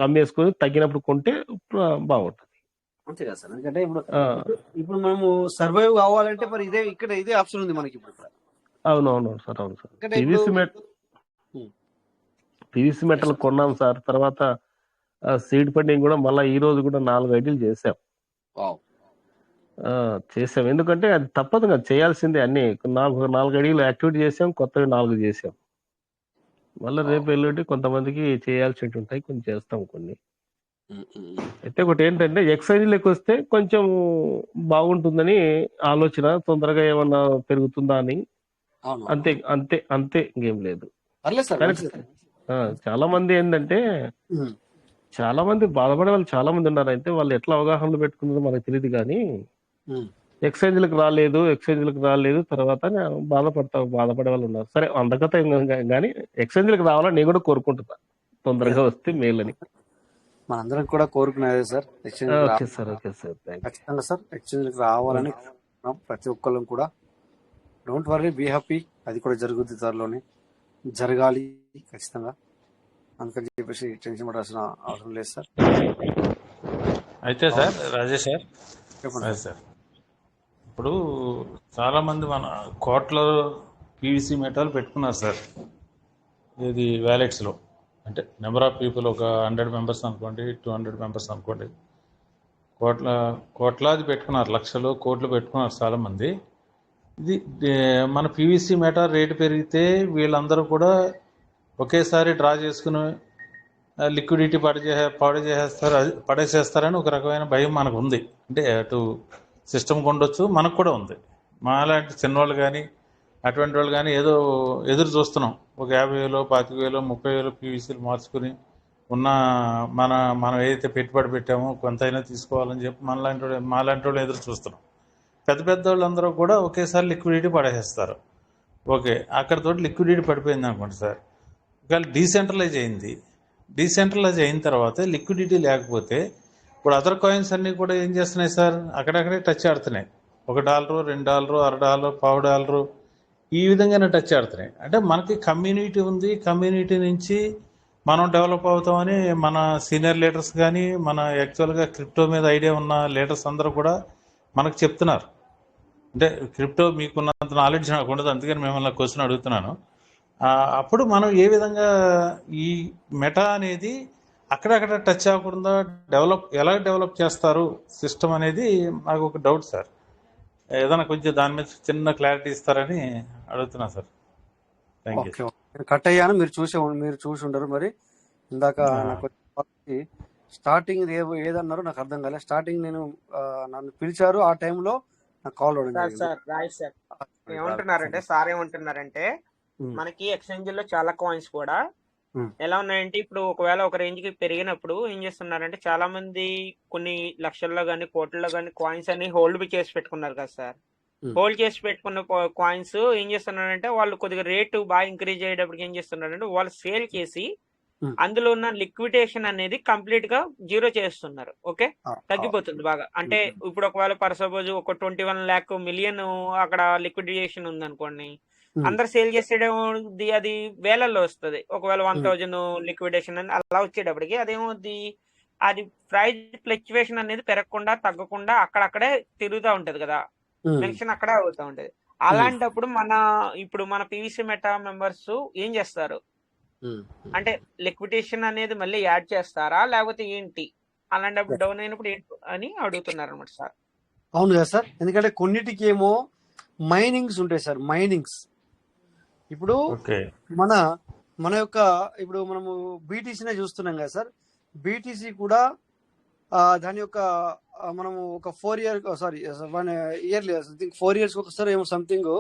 అమ్మేసుకొని తగ్గినప్పుడు కొంటే బాగుంటుంది. అంతే కదా సార్. ఎందుకంటే ఇప్పుడు మనము సర్వైవ్ కావాలంటే మరి ఇదే ఆప్షన్ ఉంది మనకి ఇప్పుడు. అవును సార్. పీవీసీ మెటల్ కొన్నాం సార్. తర్వాత సీడ్ ఫండింగ్ కూడా మళ్ళీ ఈ రోజు కూడా 4 ఐడీలు చేసాం. ఎందుకంటే అది తప్పదు కదా, చేయాల్సిందే. అన్ని 4 ఐడీలు యాక్టివేట్ చేసాం, కొత్తవి 4 చేసాం. మళ్ళీ రేపు ఎల్లుండి కొంతమందికి చేయాల్సి ఉంటాయి, కొన్ని చేస్తాం కొన్ని. అయితే ఒకటి ఏంటంటే ఎక్సైజ్ లెక్క వస్తే కొంచెం బాగుంటుందని ఆలోచన, తొందరగా ఏమన్నా పెరుగుతుందా అని. అంతే ఇంకేం లేదు. చాలా మంది ఏంటంటే చాలా మంది బాధపడే వాళ్ళు చాలా మంది ఉన్నారు. అయితే వాళ్ళు ఎట్లా అవగాహనలు పెట్టుకున్నారో మనకు తెలియదు కానీ ఎక్స్చేంజ్లకు రాలేదు తర్వాత బాధపడే వాళ్ళు ఉన్నారు. సరే అందకత కానీ ఎక్స్చేంజ్లకు రావాలని నేను కూడా కోరుకుంటున్నా, తొందరగా వస్తే మేలని. మనందరం కూడా కోరుకునేది సార్. Okay sir. ఖచ్చితంగా సార్ ఎక్స్చేంజ్కి రావాలని ప్రతి ఒక్కళ్ళం కూడా. Don't worry, be happy. అది కూడా జరుగుద్ది, త్వరలోనే జరగాలి ఖచ్చితంగా. అందుకని చెప్పేసి టెన్షన్ పడాల్సిన అవసరం లేదు సార్. అయితే సార్ రాజేష్ సార్, చెప్పండి అదే సార్. సార్, ఇప్పుడు చాలామంది మన కోట్ల పీవీసీ మెటాలు పెట్టుకున్నారు సార్ ఇది వ్యాలెట్స్లో. అంటే నెంబర్ ఆఫ్ పీపుల్ ఒక 100 మెంబర్స్ అనుకోండి, 200 మెంబర్స్ అనుకోండి, కోట్లాది పెట్టుకున్నారు, లక్షలు కోట్లు పెట్టుకున్నారు చాలామంది. ఇది మన పీవీసీ మెటా రేటు పెరిగితే వీళ్ళందరూ కూడా ఒకేసారి డ్రా చేసుకుని లిక్విడిటీ పడేసేస్తారని ఒక రకమైన భయం మనకు ఉంది. అంటే అటు సిస్టమ్కి ఉండొచ్చు, మనకు కూడా ఉంది. మాలాంటి చిన్నవాళ్ళు కానీ అటువంటి వాళ్ళు కానీ ఏదో ఎదురు చూస్తున్నాం, ఒక 50,000 25,000 30,000 పీవీసీలు మార్చుకుని ఉన్న మనం ఏదైతే పెట్టుబడి పెట్టామో కొంతైనా తీసుకోవాలని చెప్పి మాలాంటి వాళ్ళు ఎదురు చూస్తున్నాం. పెద్ద వాళ్ళందరూ కూడా ఒకేసారి లిక్విడిటీ పడేసేస్తారు. ఓకే, అక్కడతో లిక్విడిటీ పడిపోయింది అనుకోండి సార్. ఒకవేళ డీసెంట్రలైజ్ అయిన తర్వాత లిక్విడిటీ లేకపోతే ఇప్పుడు అదర్ కాయిన్స్ అన్నీ కూడా ఏం చేస్తున్నాయి సార్, అక్కడక్కడే టచ్ ఆడుతున్నాయి. $1 $2 $1 $1.5 ఈ విధంగానే టచ్ ఆడుతున్నాయి. అంటే మనకి కమ్యూనిటీ ఉంది, కమ్యూనిటీ నుంచి మనం డెవలప్ అవుతామని మన సీనియర్ లీడర్స్ కానీ మన యాక్చువల్గా క్రిప్టో మీద ఐడియా ఉన్న లీడర్స్ అందరూ కూడా మనకు చెప్తున్నారు. అంటే క్రిప్టో మీకున్నంత నాలెడ్జ్ నాకు ఉండదు, అందుకని మిమ్మల్ని క్వశ్చన్ అడుగుతున్నాను. అప్పుడు మనం ఏ విధంగా ఈ మెటా అనేది అక్కడక్కడ టచ్ అవ్వకుండా ఎలా డెవలప్ చేస్తారు సిస్టమ్ అనేది నాకు ఒక డౌట్ సార్. ఏదైనా కొంచెం దాని మీద చిన్న క్లారిటీ ఇస్తారని అడుగుతున్నా సార్. Thank you. కట్ అయ్యాను, మీరు చూసి ఉండరు. మరి ఇందాక నాకు స్టార్టింగ్ ఏదన్నారో నాకు అర్థం కాలేదు. స్టార్టింగ్ నన్ను పిలిచారు, ఆ టైంలో నాకు కాల్ ఏమంటున్నారంటే మనకి ఎక్స్చేంజ్ లో చాలా కాయిన్స్ కూడా ఎలా ఉన్నాయంటే, ఇప్పుడు ఒకవేళ ఒక రేంజ్ కి పెరిగినప్పుడు ఏం చేస్తున్నారంటే చాలా మంది కొన్ని లక్షల్లో గానీ కోట్లలో గానీ కాయిన్స్ అన్ని హోల్డ్ చేసి పెట్టుకున్నారు కదా సార్. హోల్డ్ చేసి పెట్టుకున్న కాయిన్స్ ఏం చేస్తున్నారంటే వాళ్ళు కొద్దిగా రేటు బాగా ఇంక్రీజ్ అయ్యేటప్పటికి ఏం చేస్తున్నారంటే వాళ్ళు సేల్ చేసి అందులో ఉన్న లిక్విడేషన్ అనేది కంప్లీట్ గా జీరో చేస్తున్నారు. ఓకే, తగ్గిపోతుంది బాగా. అంటే ఇప్పుడు ఒకవేళ పర్ సపోజ్ ఒక 21 lakh మిలియన్ అక్కడ లిక్విడేషన్ ఉంది అనుకోండి, అందరు సేల్ చేసేది అది వేలల్లో వస్తుంది. ఒకవేళ 1,000 లిక్విడేషన్ అని అలా వచ్చేటప్పటికి అదేమవుద్ది, అది ప్రైస్ ఫ్లక్చువేషన్ అనేది పెరగకుండా తగ్గకుండా అక్కడక్కడే తిరుగుతూ ఉంటది కదా, మెన్షన్ అక్కడే అవుతూ ఉంటది. అలాంటప్పుడు ఇప్పుడు మన పీవీసీ మెటా మెంబర్స్ ఏం చేస్తారు అంటే లిక్విడేషన్ అనేది మళ్ళీ యాడ్ చేస్తారా లేకపోతే ఏంటి, అలాంటప్పుడు డౌన్ అయినప్పుడు ఏంటి అని అడుగుతున్నారు అనమాట సార్. అవును కదా సార్, ఎందుకంటే కొన్నిటికి ఏమో మైనింగ్స్ ఉంటాయి సార్. మైనింగ్స్ ఇప్పుడు మన యొక్క ఇప్పుడు మనము బీటీసీనే చూస్తున్నాం కదా సార్. బీటీసీ కూడా దాని యొక్క మనము ఒక 4 years ఒకసారి ఏమో సంథింగ్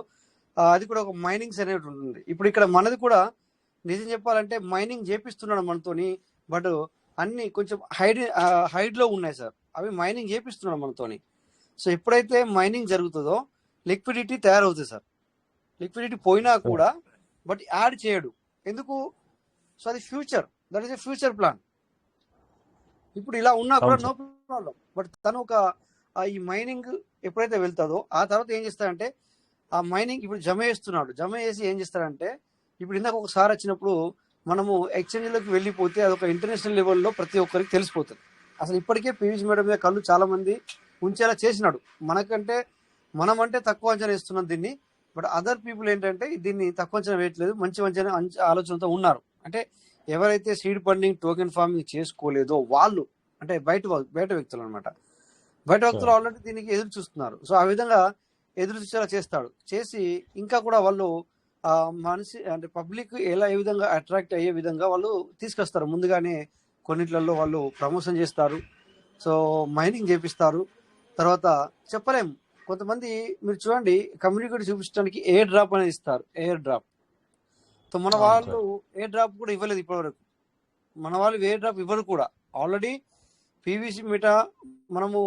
అది కూడా ఒక మైనింగ్స్ అనేది ఉంటుంది. ఇప్పుడు ఇక్కడ మనది కూడా నిజం చెప్పాలంటే మైనింగ్ చేపిస్తున్నాడు మనతోని, బట్ అన్ని కొంచెం హైడ్ లో ఉన్నాయి సార్. అవి మైనింగ్ చేపిస్తున్నాడు మనతోని. సో ఎప్పుడైతే మైనింగ్ జరుగుతుందో లిక్విడిటీ తయారవుతుంది సార్. లిక్విడిటీ పోయినా కూడా బట్ యాడ్ చేయడు, ఎందుకు? సో అది future, that is a future plan. ఇప్పుడు ఇలా ఉన్నా కూడా నో ప్రాబ్లం. బట్ తను ఈ మైనింగ్ ఎప్పుడైతే వెళ్తాడో ఆ తర్వాత ఏం చేస్తాడంటే ఆ మైనింగ్ ఇప్పుడు జమ చేసి ఏం చేస్తాడంటే, ఇప్పుడు ఇందాక ఒకసారి వచ్చినప్పుడు మనము ఎక్స్చేంజ్లోకి వెళ్ళిపోతే అదొక ఇంటర్నేషనల్ లెవెల్లో ప్రతి ఒక్కరికి తెలిసిపోతుంది. అసలు ఇప్పటికే పీవీసీ మేడం మీద కళ్ళు చాలా మంది ఉంచేలా చేసినాడు. మనమంటే తక్కువ అంచనా ఇస్తున్నాం దీన్ని, బట్ అదర్ పీపుల్ ఏంటంటే దీన్ని తక్కువ అంచనా వేయట్లేదు, మంచి ఆలోచనతో ఉన్నారు. అంటే ఎవరైతే సీడ్ ఫండింగ్ టోకెన్ ఫార్మింగ్ చేసుకోలేదో వాళ్ళు, అంటే బయట వ్యక్తులు అనమాట. బయట వ్యక్తులు ఆల్రెడీ దీనికి ఎదురు చూస్తున్నారు. సో ఆ విధంగా ఎదురు చూసేలా చేసి ఇంకా కూడా వాళ్ళు మనిషి అంటే పబ్లిక్ ఏ విధంగా అట్రాక్ట్ అయ్యే విధంగా వాళ్ళు తీసుకొస్తారు. ముందుగానే కొన్నిట్లలో వాళ్ళు ప్రమోషన్ చేస్తారు, సో మైనింగ్ చేపిస్తారు. తర్వాత చెప్పలేము, కొంతమంది మీరు చూడండి కమ్యూనికేట్ చూపించడానికి ఎయిర్ డ్రాప్ అనేది ఇస్తారు. ఎయిర్ డ్రాప్ సో మన వాళ్ళు ఎయిర్ డ్రాప్ కూడా ఇవ్వలేదు ఇప్పటివరకు. మన వాళ్ళు ఎయిర్ డ్రాప్ ఇవ్వరు కూడా. ఆల్రెడీ పీవీసీ మెటా మనము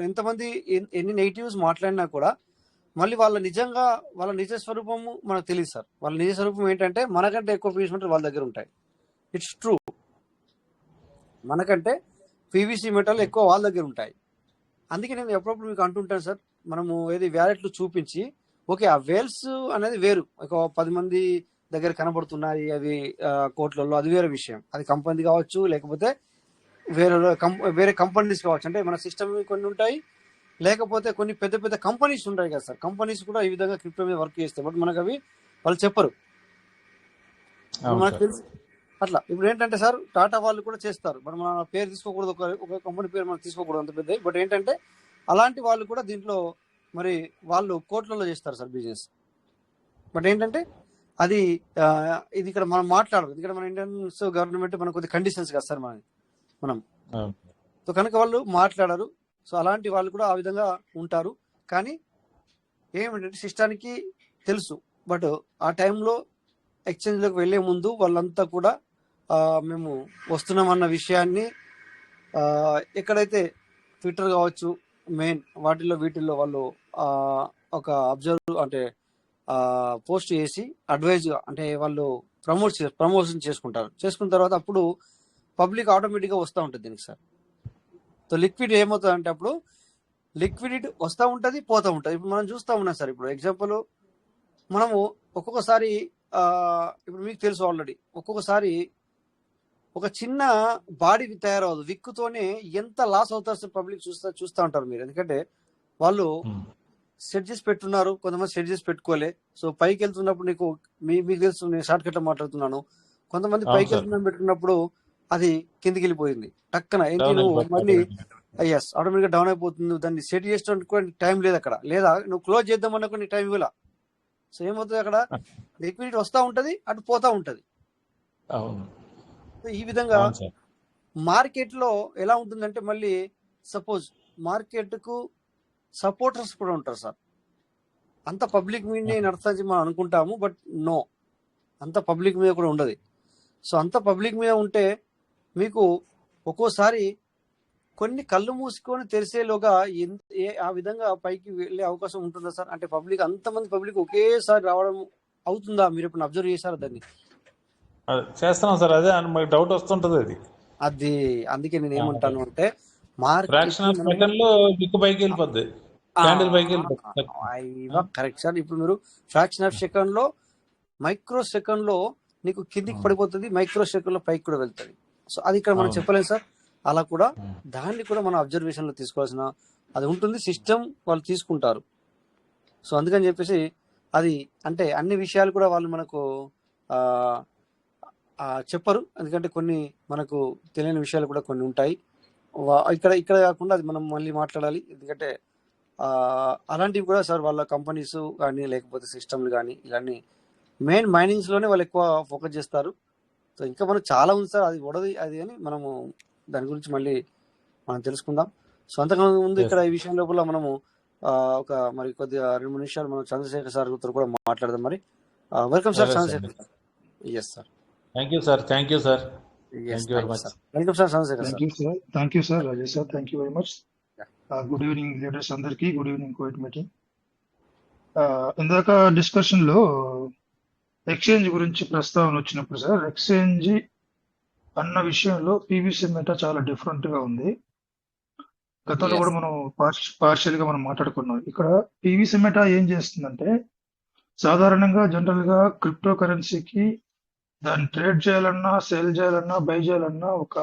ఎంతమంది ఎన్ని నెగిటివ్స్ మాట్లాడినా కూడా మళ్ళీ వాళ్ళ నిజ స్వరూపము మనకు తెలియదు సార్. వాళ్ళ నిజ స్వరూపం ఏంటంటే మనకంటే ఎక్కువ పీవీసీ మెటల్ వాళ్ళ దగ్గర ఉంటాయి. ఇట్స్ ట్రూ, మనకంటే పీవీసీ మెటల్ ఎక్కువ వాళ్ళ దగ్గర ఉంటాయి. అందుకే నేను ఎప్పుడప్పుడు మీకు అంటుంటాను సార్, మనము ఏది వ్యాలెట్లు చూపించి ఓకే ఆ వేల్స్ అనేది వేరు, ఒక 10 మంది దగ్గర కనబడుతున్నాయి అవి కోట్లలో, అది వేరే విషయం. అది కంపెనీ కావచ్చు లేకపోతే వేరే కంపెనీస్ కావచ్చు, అంటే మన సిస్టమ్ కొన్ని ఉంటాయి, లేకపోతే కొన్ని పెద్ద పెద్ద కంపెనీస్ ఉంటాయి కదా సార్. కంపెనీస్ కూడా ఈ విధంగా క్రిప్టో మీద వర్క్ చేస్తాయి, బట్ మనకు అవి వాళ్ళు చెప్పరు. మనకు తెలుసు అట్లా. ఇప్పుడు ఏంటంటే సార్, టాటా వాళ్ళు కూడా చేస్తారు, బట్ మన పేరు తీసుకోకూడదు, ఒక కంపెనీ పేరు మనం తీసుకోకూడదు అంత పెద్ద. బట్ ఏంటంటే అలాంటి వాళ్ళు కూడా దీంట్లో మరి వాళ్ళు కోట్లలో చేస్తారు సార్ బిజినెస్. బట్ ఏంటంటే అది ఇది ఇక్కడ మనం మాట్లాడదు, ఇక్కడ మన ఇండియన్ గవర్నమెంట్ మన కొద్ది కండిషన్స్ కదా సార్ మనం సో కనుక వాళ్ళు మాట్లాడరు. సో అలాంటి వాళ్ళు కూడా ఆ విధంగా ఉంటారు. కానీ ఏమిటంటే సిస్టానికి తెలుసు, బట్ ఆ టైంలో ఎక్స్చేంజ్లోకి వెళ్ళే ముందు వాళ్ళంతా కూడా మేము వస్తున్నామన్న విషయాన్ని ఎక్కడైతే ట్విట్టర్ కావచ్చు, మెయిన్ వీటిల్లో వాళ్ళు ఒక అంటే పోస్ట్ చేసి అడ్వైజ్గా, అంటే వాళ్ళు ప్రమోషన్ చేసుకున్న తర్వాత అప్పుడు పబ్లిక్ ఆటోమేటిక్గా వస్తూ ఉంటుంది దీనికి సార్. సో లిక్విడ్ ఏమవుతుంది అంటే అప్పుడు లిక్విడిటీ వస్తూ ఉంటుంది, పోతూ ఉంటుంది. ఇప్పుడు మనం చూస్తూ ఉన్నాం సార్. ఇప్పుడు ఎగ్జాంపుల్ మనము ఒక్కొక్కసారి ఇప్పుడు మీకు తెలుసు ఆల్రెడీ, ఒక్కొక్కసారి ఒక చిన్న బాడీ తయారవదు, విక్కుతోనే ఎంత లాస్ అవుతారు సార్ పబ్లిక్ చూస్తూ ఉంటారు మీరు. ఎందుకంటే వాళ్ళు సెట్ చేసి పెట్టున్నారు, కొంతమంది సెట్ చేసి పెట్టుకోలే. సో పైకి వెళ్తున్నప్పుడు మీకు తెలుసు, నేను షార్ట్ కట్ లో మాట్లాడుతున్నాను, కొంతమంది పైకి వెళ్తున్నా పెట్టుకున్నప్పుడు అది కిందికి వెళ్ళిపోయింది టక్కన. ఏంటి నువ్వు మళ్ళీ ఆటోమేటిక్ గా డౌన్ అయిపోతుంది, దాన్ని సెట్ చేసుకోవడానికి టైం లేదు అక్కడ, లేదా నువ్వు క్లోజ్ చేద్దామన్నా కొన్ని టైం ఇవ్వాల. సో ఏమవుతుంది, అక్కడ లిక్విడిటీ వస్తూ ఉంటది, అటు పోతా ఉంటది. ఈ విధంగా మార్కెట్ లో ఎలా ఉంటుందంటే, మళ్ళీ సపోజ్ మార్కెట్ కు సపోర్టర్స్ కూడా ఉంటారు సార్. అంత పబ్లిక్ మీదనే నడుస్తుంది మనం అనుకుంటాము, బట్ నో, అంత పబ్లిక్ మీద కూడా ఉండదు. సో అంత పబ్లిక్ మీద ఉంటే మీకు ఒక్కోసారి కొన్ని కళ్ళు మూసుకొని తెరిసేలోగా ఆ విధంగా పైకి వెళ్ళే అవకాశం ఉంటుందా సార్? అంటే పబ్లిక్, అంతమంది పబ్లిక్ ఒకేసారి రావడం అవుతుందా? మీరు ఎప్పుడు అబ్జర్వ్ చేశారా దాన్ని? చేస్తున్నాం సార్, అదే మాకు డౌట్ వస్తుంటది. అది అందుకే నేను ఏమంటాను అంటే, కరెక్ట్ సార్. ఇప్పుడు మీరు ఫ్రాక్షన్ ఆఫ్ సెకండ్ లో, మైక్రో సెకండ్ లో నీకు కిందికి పడిపోతుంది, మైక్రో సెకండ్ లో పైకి కూడా వెళ్తుంది. సో అది ఇక్కడ మనం చెప్పలేం సార్. అలా కూడా దాన్ని కూడా మనం అబ్జర్వేషన్ లో తీసుకోవాల్సిన అది ఉంటుంది, సిస్టమ్ వాళ్ళు తీసుకుంటారు. సో అందుకని చెప్పేసి అది అంటే అన్ని విషయాలు కూడా వాళ్ళు మనకు చెప్పరు, ఎందుకంటే కొన్ని మనకు తెలియని విషయాలు కూడా కొన్ని ఉంటాయి. ఇక్కడ కాకుండా అది మనం మళ్ళీ మాట్లాడాలి, ఎందుకంటే అలాంటివి కూడా సార్ వాళ్ళ కంపెనీస్ కానీ లేకపోతే సిస్టమ్లు కానీ ఇవన్నీ మెయిన్ మైనింగ్స్ లోనే వాళ్ళు ఎక్కువ ఫోకస్ చేస్తారు. సో ఇంకా మనకు చాలా ఉంది సార్, అది వడది అది అని మనము దాని గురించి మళ్ళీ మనం తెలుసుకుందాం. సో అంతకన్నా ముందు ఇక్కడ ఈ విషయం లోపల మనము ఒక మరి కొద్దిగా 2-3 నిమిషాలు మనం చంద్రశేఖర్ సార్ తో కూడా మాట్లాడదాం. మరి welcome sir Chandrashekar sir. Yes sir, thank you sir. Welcome sir Chandrashekar sir. Thank you sir Rajesh sir, thank you very much. Good evening leaders అందరికి, గుడ్ ఈవినింగ్ కోవిడ్ మీటింగ్. ఇందాక డిస్కషన్ లో ఎక్స్చేంజ్ గురించి ప్రస్తావన వచ్చినప్పుడు సార్, ఎక్స్చేంజ్ అన్న విషయంలో పీవీసీ మెటా చాలా డిఫరెంట్ గా ఉంది. గతంలో కూడా మనం పార్షియల్ గా మనం మాట్లాడుకున్నాం. ఇక్కడ పీవీసీ మెటా ఏం చేస్తుందంటే, సాధారణంగా జనరల్ గా క్రిప్టో కరెన్సీకి దాన్ని ట్రేడ్ చేయాలన్నా, సేల్ చేయాలన్నా, బై చేయాలన్నా ఒక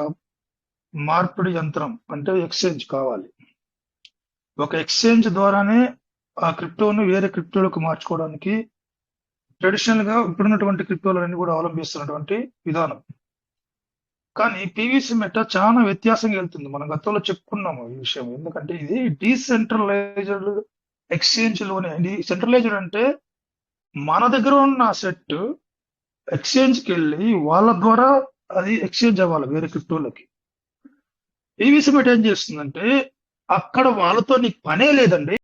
మార్పిడి యంత్రం అంటే ఎక్స్చేంజ్ కావాలి. ఒక ఎక్స్చేంజ్ ద్వారానే ఆ క్రిప్టోను వేరే క్రిప్టోలకు మార్చుకోవడానికి ట్రెడిషనల్ గా ఇప్పుడున్నటువంటి క్రిప్టోలన్నీ కూడా అవలంబిస్తున్నటువంటి విధానం. కానీ పీవీసీ మెటా చాలా వ్యత్యాసంగా వెళ్తుంది. మనం గతంలో చెప్పుకున్నాము ఈ విషయం. ఎందుకంటే ఇది డీసెంట్రలైజ్డ్ ఎక్స్చేంజ్ లోనే. సెంట్రలైజ్డ్ అంటే మన దగ్గర ఉన్న అసెట్ ఎక్స్చేంజ్ కి వెళ్ళి వాళ్ళ ద్వారా అది ఎక్స్చేంజ్ అవ్వాలి వేరే క్రిప్టోలకి. పీవీసీ మెటా ఏం చేస్తుందంటే, అక్కడ వాళ్ళతో నీకు పనే లేదండి,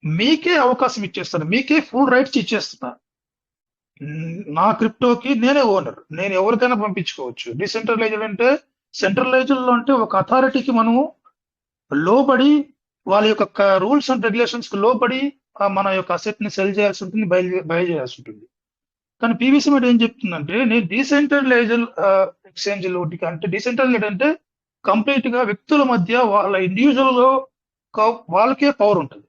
మీకే అవకాశం ఇచ్చేస్తాను, మీకే ఫుల్ రైట్స్ ఇచ్చేస్తున్నా. నా క్రిప్టోకి నేనే ఓనర్, నేను ఎవరికైనా పంపించుకోవచ్చు. డిసెంట్రలైజ్డ్ అంటే, సెంట్రలైజ్డ్ లో అంటే ఒక అథారిటీకి మనము లోబడి వాళ్ళ యొక్క రూల్స్ అండ్ రెగ్యులేషన్స్ కి లోబడి మన యొక్క అసెట్ ని సెల్ చేయాల్సి ఉంటుంది, బై చేయాల్సి ఉంటుంది. కానీ పీవీసీ మెటా ఏం చెప్తుందంటే, నేను డీసెంట్రలైజ్డ్ ఎక్స్చేంజ్ లోటికి, అంటే డీసెంట్రలైజ్డ్ అంటే కంప్లీట్ గా వ్యక్తుల మధ్య వాళ్ళ ఇండివిజువల్ వాళ్ళకే పవర్ ఉంటుంది.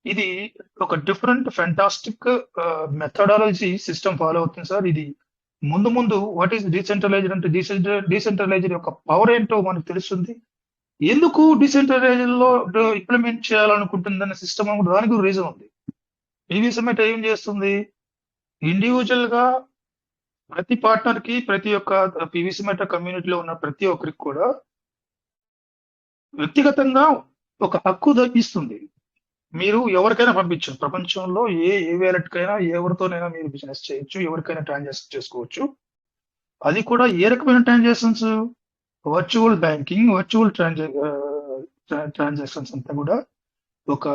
ఇది ఒక different fantastic methodology system follow అవుతుంది సార్. ఇది ముందు ముందు వాట్ ఈస్ డీసెంట్రలైజ్డ్ అంటే డీసెంట్రలైజ్డ్ యొక్క పవర్ ఏంటో మనకు తెలుస్తుంది. ఎందుకు డీసెంట్రలైజ్డ్ లో ఇంప్లిమెంట్ చేయాలనుకుంటుందన్న సిస్టమ్ దానికి రీజన్ ఉంది. పివి సమిట్ ఏం చేస్తుంది, ఇండివిజువల్ గా ప్రతి పార్ట్నర్ కి, ప్రతి ఒక్క పివి సమిట్ కమ్యూనిటీలో ఉన్న ప్రతి ఒక్కరికి కూడా వ్యక్తిగతంగా ఒక హక్కు ఇస్తుంది. మీరు ఎవరికైనా పంపించండి, ప్రపంచంలో ఏ వ్యాలెట్ కైనా ఎవరితోనైనా మీరు బిజినెస్ చేయొచ్చు, ఎవరికైనా ట్రాన్సాక్షన్ చేసుకోవచ్చు. అది కూడా ఏ రకమైన transactions, virtual banking, virtual transactions అంతా కూడా ఒక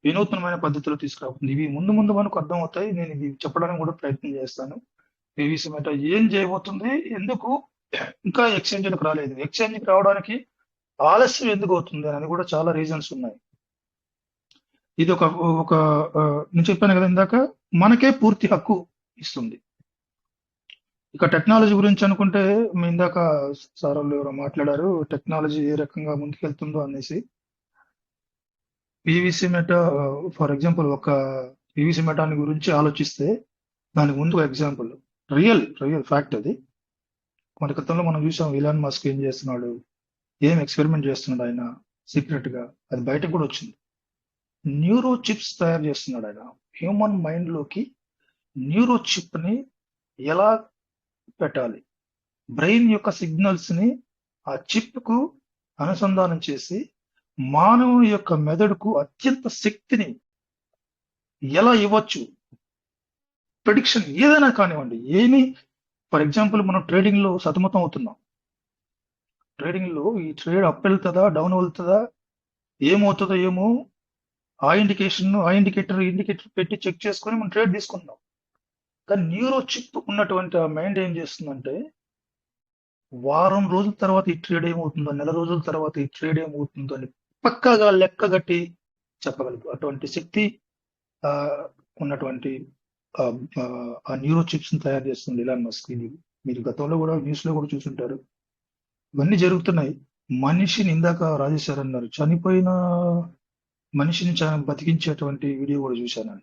వినూత్నమైన పద్ధతిలో తీసుకురాబోతుంది. ఇవి ముందు ముందు మనకు అర్థం అవుతాయి. నేను ఇవి చెప్పడానికి కూడా ప్రయత్నం చేస్తాను. పివి సమిట్ ఏం చేయబోతుంది, ఎందుకు ఇంకా ఎక్స్చేంజ్కి రాలేదు, ఎక్స్చేంజ్కి రావడానికి ఆలస్యం ఎందుకు అవుతుంది అని కూడా చాలా రీజన్స్ ఉన్నాయి. ఇది ఒక నేను చెప్పాను కదా ఇందాక, మనకే పూర్తి హక్కు ఇస్తుంది. ఇక టెక్నాలజీ గురించి అనుకుంటే, మీ ఇందాక సార్ వాళ్ళు ఎవరో మాట్లాడారు టెక్నాలజీ ఏ రకంగా ముందుకెళ్తుందో అనేసి. పివిసి మెటా ఫర్ ఎగ్జాంపుల్, ఒక పివిసి మెటాని గురించి ఆలోచిస్తే దానికి ముందు ఎగ్జాంపుల్ రియల్ ఫ్యాక్ట్ అది. మన గతంలో మనం చూసాం ఇలాన్ మస్క్ ఏం చేస్తున్నాడు, ఏం ఎక్స్పెరిమెంట్ చేస్తున్నాడు ఆయన సీక్రెట్ గా, అది బయటకు కూడా వచ్చింది. న్యూరో చిప్స్ తయారు చేస్తున్నాడు ఆయన. హ్యూమన్ మైండ్ లోకి న్యూరో చిప్ ని ఎలా పెట్టాలి, బ్రెయిన్ యొక్క సిగ్నల్స్ ని ఆ చిప్ కు అనుసంధానం చేసి మానవుని యొక్క మెదడుకు అత్యంత శక్తిని ఎలా ఇవ్వచ్చు, ప్రెడిక్షన్ ఏదైనా కానివ్వండి. ఫర్ ఎగ్జాంపుల్ మనం ట్రేడింగ్ లో సతమతం అవుతున్నాం. ట్రేడింగ్ లో ఈ ట్రేడ్ అప్ వెళ్తుందా డౌన్ వెళ్తుందా ఏమవుతుందో ఏమో, ఆ ఇండికేటర్ పెట్టి చెక్ చేసుకొని మనం ట్రేడ్ తీసుకుందాం. కానీ న్యూరో చిప్ ఉన్నటువంటి ఆ మైండ్ ఏం చేస్తుందంటే, వారం రోజుల తర్వాత ఈ ట్రేడ్ ఏమవుతుందో, నెల రోజుల తర్వాత ఈ ట్రేడ్ ఏమవుతుందో అని పక్కాగా లెక్కగట్టి చెప్పగలదు. అటువంటి శక్తి ఉన్నటువంటి ఆ న్యూరో చిప్స్ ని తయారు చేస్తుంది ఇలాన్ మస్క్. ఇది మీరు గతంలో కూడా న్యూస్ లో కూడా చూసుంటారు. ఇవన్నీ జరుగుతున్నాయి. మనిషిని ఇందాక రాజేశ్వర్ అన్నారు, చనిపోయిన మనిషిని బతికించేటువంటి వీడియో కూడా చూశాను.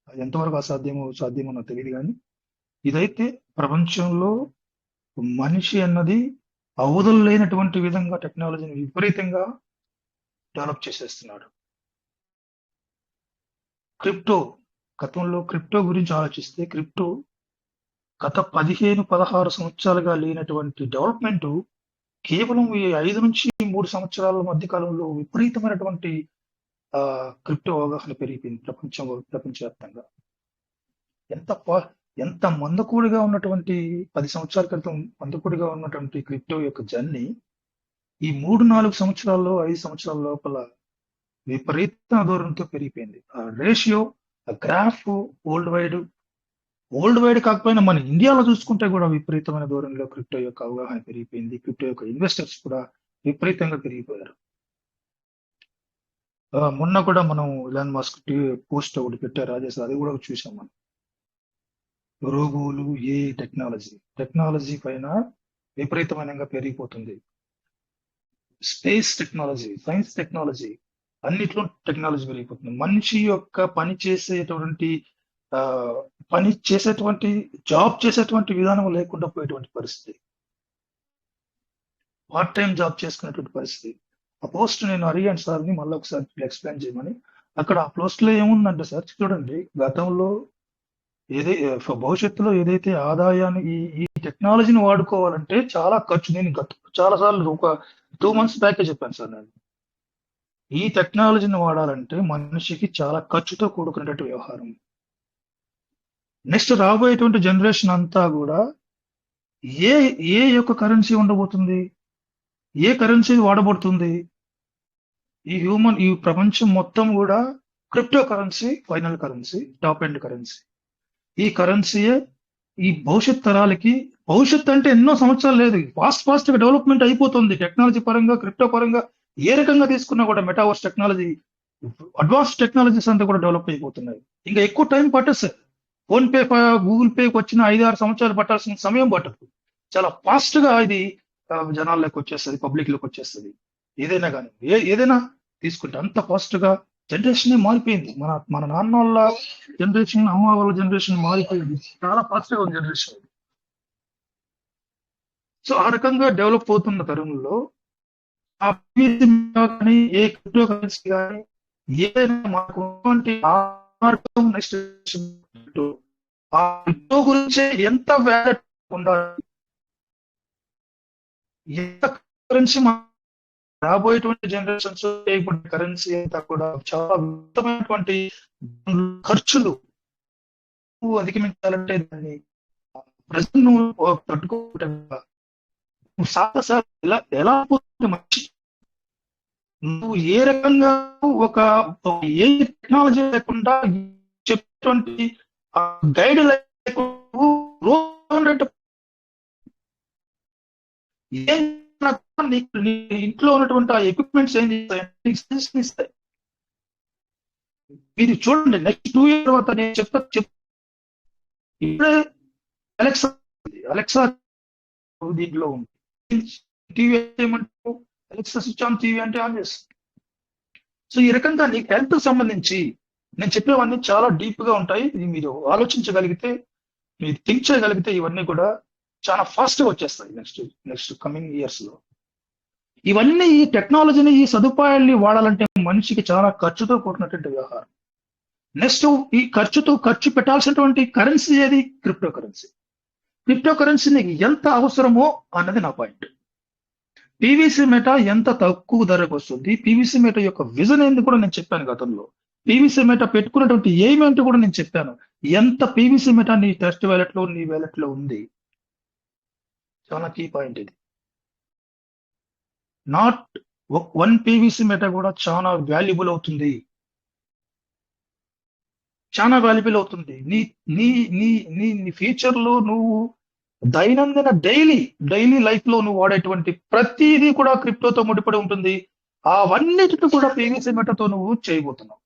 అది ఎంతవరకు సాధ్యమో నాకు తెలియదు. కానీ ఇదైతే ప్రపంచంలో మనిషి అన్నది అవధులు లేనటువంటి విధంగా టెక్నాలజీని విపరీతంగా డెవలప్ చేసేస్తున్నాడు. గతంలో క్రిప్టో గురించి ఆలోచిస్తే, క్రిప్టో గత 15-16 సంవత్సరాలుగా లేనటువంటి డెవలప్మెంట్ కేవలం ఈ 5 నుంచి 3 సంవత్సరాల మధ్య కాలంలో విపరీతమైనటువంటి క్రిప్టో అవగాహన పెరిగిపోయింది ప్రపంచవ్యాప్తంగా. ఎంత మందకూడిగా ఉన్నటువంటి 10 సంవత్సరాల క్రితం మందకూడిగా ఉన్నటువంటి క్రిప్టో యొక్క జర్నీ ఈ 3-4 సంవత్సరాల్లో 5 సంవత్సరాల లోపల విపరీత దూరంతో పెరిగిపోయింది. ఆ రేషియో, ఆ గ్రాఫ్ వరల్డ్ వైడ్ కాకపోయినా మన ఇండియాలో చూసుకుంటే కూడా విపరీతమైన దూరంలో క్రిప్టో యొక్క అవగాహన పెరిగిపోయింది. క్రిప్టో యొక్క ఇన్వెస్టర్స్ కూడా విపరీతంగా పెరిగిపోయారు. మొన్న కూడా మనం ఇలాన్ మస్క్ పోస్ట్ ఒకటి పెట్టారు రాజేష్, అది కూడా చూసాం మనం. రోబోలు, ఏ టెక్నాలజీ పైన విపరీతమైనగా పెరిగిపోతుంది. స్పేస్ టెక్నాలజీ, సైన్స్ టెక్నాలజీ, అన్నిట్లో టెక్నాలజీ పెరిగిపోతుంది. మనిషి యొక్క పని చేసేటువంటి జాబ్ చేసేటువంటి విధానం లేకుండా పోయేటువంటి పరిస్థితి, పార్ట్ టైం జాబ్ చేసుకునేటువంటి పరిస్థితి. ఆ పోస్ట్ నేను అడిగాను సార్ని మళ్ళీ ఒకసారి ఎక్స్ప్లెయిన్ చేయమని. అక్కడ ఆ పోస్ట్ లో ఏముందంటే సార్ చూడండి, గతంలో భవిష్యత్తులో ఏదైతే ఆదాయాన్ని ఈ టెక్నాలజీని వాడుకోవాలంటే చాలా ఖర్చు. నేను చాలా సార్లు ఒక 2 months బ్యాకే చెప్పాను సార్. నేను ఈ టెక్నాలజీని వాడాలంటే మనిషికి చాలా ఖర్చుతో కూడుకునేటువంటి వ్యవహారం. నెక్స్ట్ రాబోయేటువంటి జనరేషన్ అంతా కూడా ఏ యొక్క కరెన్సీ ఉండబోతుంది, ఏ కరెన్సీ వాడబడుతుంది, ఈ ప్రపంచం మొత్తం కూడా crypto currency final currency, top end currency. ఈ కరెన్సీయే ఈ భవిష్యత్ తరాలకి, భవిష్యత్ అంటే ఎన్నో సంవత్సరాలు లేదు, ఫాస్ట్ గా డెవలప్మెంట్ అయిపోతుంది టెక్నాలజీ పరంగా. క్రిప్టో పరంగా ఏ రకంగా తీసుకున్నా కూడా మెటావర్స్ టెక్నాలజీ, అడ్వాన్స్ టెక్నాలజీస్ అంతా కూడా డెవలప్ అయిపోతున్నాయి. ఇంకా ఎక్కువ టైం పట్టదు సార్. ఫోన్ పే, గూగుల్ పేకి వచ్చిన 5-6 సంవత్సరాలు పట్టాల్సిన సమయం పట్టదు. చాలా ఫాస్ట్ గా ఇది జనాల్లోకి వచ్చేస్తుంది, పబ్లిక్ లోకి వచ్చేస్తుంది. ఏదైనా కానీ ఏదైనా తీసుకుంటే అంత ఫాస్ట్ గా జనరేషన్ మారిపోయింది. మన నాన్న వాళ్ళ జనరేషన్, అమ్మ వాళ్ళ జనరేషన్ మారిపోయింది. చాలా ఫాస్ట్ గా ఉంది జనరేషన్. సో ఆ రకంగా డెవలప్ అవుతున్న తరుణంలో ఆ PVC కానీ ఏ క్రిప్టో కరెన్సీ కానీ ఏదైనా మనకు ఉన్నటువంటి మార్గం నెక్స్ట్ ఆ క్రిప్టో గురించి ఎంత వ్యాలెట్ ఉండాలి, ఎంత కరెన్సీ రాబోయేటువంటి జనరేషన్స్ కరెన్సీ అంతా కూడా చాలా విస్తమైనటువంటి ఖర్చులు అధిగమించాలంటే దాన్ని ప్రజలు నువ్వు తట్టుకోవటం ఎలా పోతుంది మనిషి. నువ్వు ఏ రకంగా ఒక ఏ టెక్నాలజీ లేకుండా చెప్పేటువంటి గైడ్ లేకుండా ఇంట్లో ఉన్నటువంటి ఆ ఎక్విప్మెంట్స్ ఏం చేస్తాయి మీరు చూడండి. నెక్స్ట్ 2 years తర్వాత నేను ఇప్పుడే అలెక్సా దీంట్లో ఉంది. టీవీ ఏమంటారు, అలెక్సా స్విచ్ ఆన్ టీవీ అంటే ఆన్ చేస్తుంది. సో ఈ రకంగా నీకు హెల్త్ సంబంధించి నేను చెప్పేవన్నీ చాలా డీప్ గా ఉంటాయి. ఇది మీరు ఆలోచించగలిగితే, మీరు థింక్ చేయగలిగితే ఇవన్నీ కూడా చాలా ఫాస్ట్ గా వచ్చేస్తాయి నెక్స్ట్ కమింగ్ ఇయర్స్ లో. ఇవన్నీ ఈ టెక్నాలజీని, ఈ సదుపాయాల్ని వాడాలంటే మనిషికి చాలా ఖర్చుతో కూడినటువంటి వ్యవహారం. నెక్స్ట్ ఈ ఖర్చు పెట్టాల్సినటువంటి కరెన్సీ ఏది? Crypto currency. క్రిప్టో కరెన్సీ నీకు ఎంత అవసరమో అన్నది నా పాయింట్. పీవీసీ మెటా ఎంత తక్కువ ధరకు వస్తుంది, పీవీసీ మెటా యొక్క విజన్ ఏంది కూడా నేను చెప్పాను గతంలో. పీవీసీ మెటా పెట్టుకున్నటువంటి ఎయిమ్ ఏంటి కూడా నేను చెప్పాను. ఎంత పీవీసీ మెటా నీ టెస్ట్ వ్యాలెట్ లో, నీ వ్యాలెట్ లో ఉంది. చాలా కీ పాయింట్ ఇది. నాట్ 1 పీవీసీ మెటా కూడా చాలా వాల్యుబుల్ అవుతుంది, చాలా వాల్యుబుల్ అవుతుంది. నీ నీ నీ నీ నీ ఫ్యూచర్ లో నువ్వు దైనందిన డైలీ లైఫ్ లో నువ్వు వాడేటువంటి ప్రతిదీ కూడా క్రిప్టోతో ముడిపడి ఉంటుంది. అవన్నిటిని కూడా పీవీసీ మెటాతో నువ్వు చేయబోతున్నావు,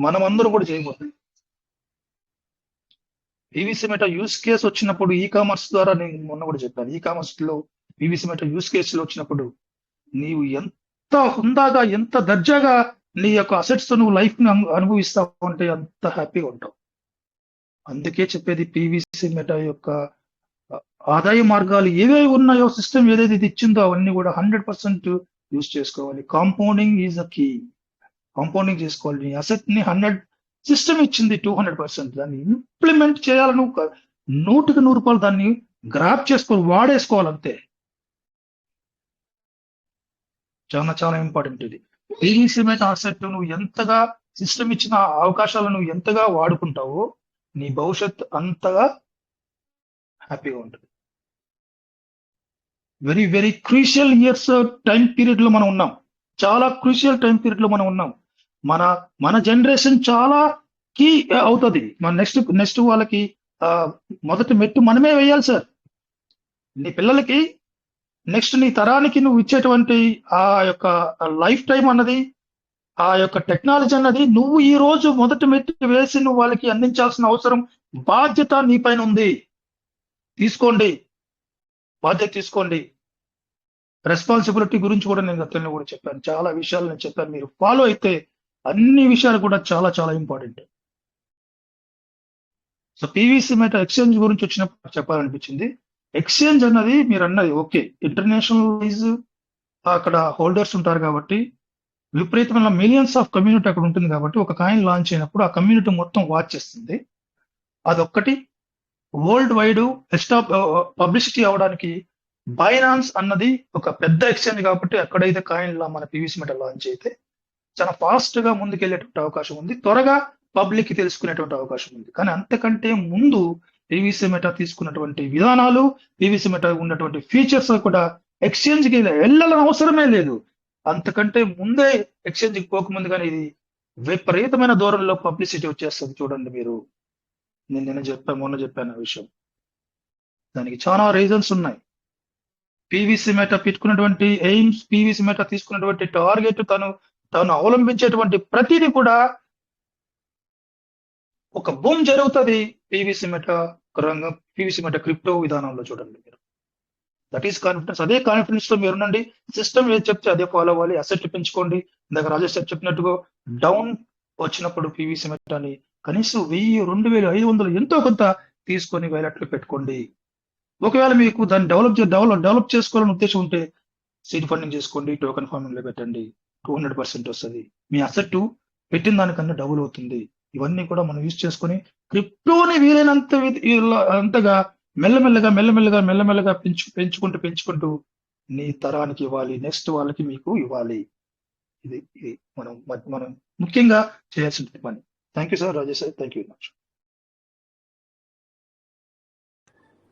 మనం అందరూ కూడా చేయబోతున్నాం. పీవీసీ మెటా యూస్ కేసు వచ్చినప్పుడు ఈ కామర్స్ ద్వారా, నేను మొన్న కూడా చెప్పాను, ఈ కామర్స్ లో పీవీసీ మెటా యూస్ కేసులు వచ్చినప్పుడు నీవు ఎంత హుందాగా, ఎంత దర్జాగా నీ యొక్క అసెట్స్ తో నువ్వు లైఫ్ ని అనుభవిస్తావు అంటే అంత హ్యాపీగా ఉంటావు. అందుకే చెప్పేది పీవీసీ మెటా యొక్క ఆదాయ మార్గాలు ఏవేవి ఉన్నాయో, సిస్టమ్ ఏదైతే ఇది ఇచ్చిందో అవన్నీ కూడా 100% యూజ్ చేసుకోవాలి. Compounding is a key. Compounding చేసుకోవాలి. నీ అసెట్ ని 100 సిస్టమ్ ఇచ్చింది 200%. దాన్ని ఇంప్లిమెంట్ చేయాలను 100% దాన్ని గ్రాప్ చేసుకోవాలి, వాడేసుకోవాలంతే. చాలా చాలా ఇంపార్టెంట్ ఇది. పీవీసీ మెటా అసెట్ నువ్వు ఎంతగా, సిస్టమ్ ఇచ్చిన అవకాశాలను నువ్వు ఎంతగా వాడుకుంటావో నీ భవిష్యత్ అంతగా హ్యాపీగా ఉంటుంది. Very very crucial years time period లో మనం ఉన్నాం. చాలా క్రూషియల్ టైం పీరియడ్ లో మనం ఉన్నాం. మన జనరేషన్ చాలా కీ అవుతుంది. మన నెక్స్ట్ వాళ్ళకి మొదటి మెట్టు మనమే వేయాలి సార్. నీ పిల్లలకి నెక్స్ట్ నీ తరానికి నువ్వు ఇచ్చేటువంటి ఆ యొక్క లైఫ్ టైం అన్నది, ఆ యొక్క టెక్నాలజీ అన్నది నువ్వు ఈ రోజు మొదటి మెట్టు వేసి నువ్వు వాళ్ళకి అందించాల్సిన అవసరం, బాధ్యత నీ పైన ఉంది. తీసుకోండి, బాధ్యత తీసుకోండి. రెస్పాన్సిబిలిటీ గురించి కూడా నేను గతంలో కూడా చెప్పాను, చాలా విషయాలు నేను చెప్పాను. మీరు ఫాలో అయితే అన్ని విషయాలు కూడా చాలా చాలా important. So PVC meta exchange గురించి వచ్చినప్పుడు చెప్పాలనిపించింది. ఎక్స్చేంజ్ అన్నది మీరు అన్నది ఓకే, ఇంటర్నేషనల్ వైజ్ అక్కడ హోల్డర్స్ ఉంటారు కాబట్టి విపరీతమైన మిలియన్స్ ఆఫ్ కమ్యూనిటీ అక్కడ ఉంటుంది కాబట్టి ఒక కాయిన్ లాంచ్ అయినప్పుడు ఆ కమ్యూనిటీ మొత్తం వాచ్ చేస్తుంది. అదొక్కటి. వరల్డ్ వైడ్ పబ్లిసిటీ అవడానికి బైనాన్స్ అన్నది ఒక పెద్ద ఎక్స్చేంజ్ కాబట్టి అక్కడైతే కాయిన్ మన పీవీసీ మెటా లాంచ్ అయితే చాలా ఫాస్ట్ గా ముందుకెళ్లేటువంటి అవకాశం ఉంది, త్వరగా పబ్లిక్ కి తెలుసుకునేటువంటి అవకాశం ఉంది. కానీ అంతకంటే ముందు పీవీసీ మెటా తీసుకున్నటువంటి విధానాలు, పీవీసీ మెటా ఉన్నటువంటి ఫీచర్స్ కూడా ఎక్స్చేంజ్ కి వెళ్ళాలని అవసరమే లేదు. అంతకంటే ముందే ఎక్స్చేంజ్ కి పోకముందు కానీ ఇది విపరీతమైన దూరంలో పబ్లిసిటీ వచ్చేస్తుంది. చూడండి మీరు, నేను మొన్న చెప్పాను ఆ విషయం. దానికి చాలా రీజన్స్ ఉన్నాయి. పీవీసీ మెటా పెట్టుకున్నటువంటి ఎయిమ్స్, పీవీసీ మెటా తీసుకున్నటువంటి టార్గెట్, తను అవలంబించేటువంటి ప్రతిదీ కూడా ఒక బూమ్ జరుగుతుంది పీవీసీ మెటా రంగం, పీవీసీ మెటా క్రిప్టో విధానంలో. చూడండి మీరు, దట్ ఈస్ కాన్ఫిడెన్స్. అదే కాన్ఫిడెన్స్ తో మీరు ఉండండి. సిస్టమ్ ఏది చెప్తే అదే ఫాలో అవ్వాలి. అసెట్ పెంచుకోండి. ఇందాక రాజేష్ సార్ చెప్పినట్టుగా డౌన్ వచ్చినప్పుడు పీవీసీ మెటాని కనీసం 1000, 2500 ఎంతో కొంత తీసుకొని వ్యాలెట్లో పెట్టుకోండి. ఒకవేళ మీకు దాన్ని డెవలప్ చేసుకోవాలని ఉద్దేశం ఉంటే సీడ్ ఫండింగ్ చేసుకోండి, టోకెన్ ఫార్మింగ్ లో పెట్టండి, 200% వస్తుంది. మీ అసెట్ పెట్టిన దానికన్నా డబుల్ అవుతుంది. ఇవన్నీ కూడా మనం యూజ్ చేసుకొని క్రిప్టోని వీలైనంత అంతగా మెల్లమెల్లగా పెంచుకుంటూ నీ తరానికి ఇవ్వాలి, నెక్స్ట్ వాళ్ళకి మీకు ఇవ్వాలి. ఇది మనం ముఖ్యంగా చేయాల్సిన పని. Thank you sir, Rajesh sir, thank you very much.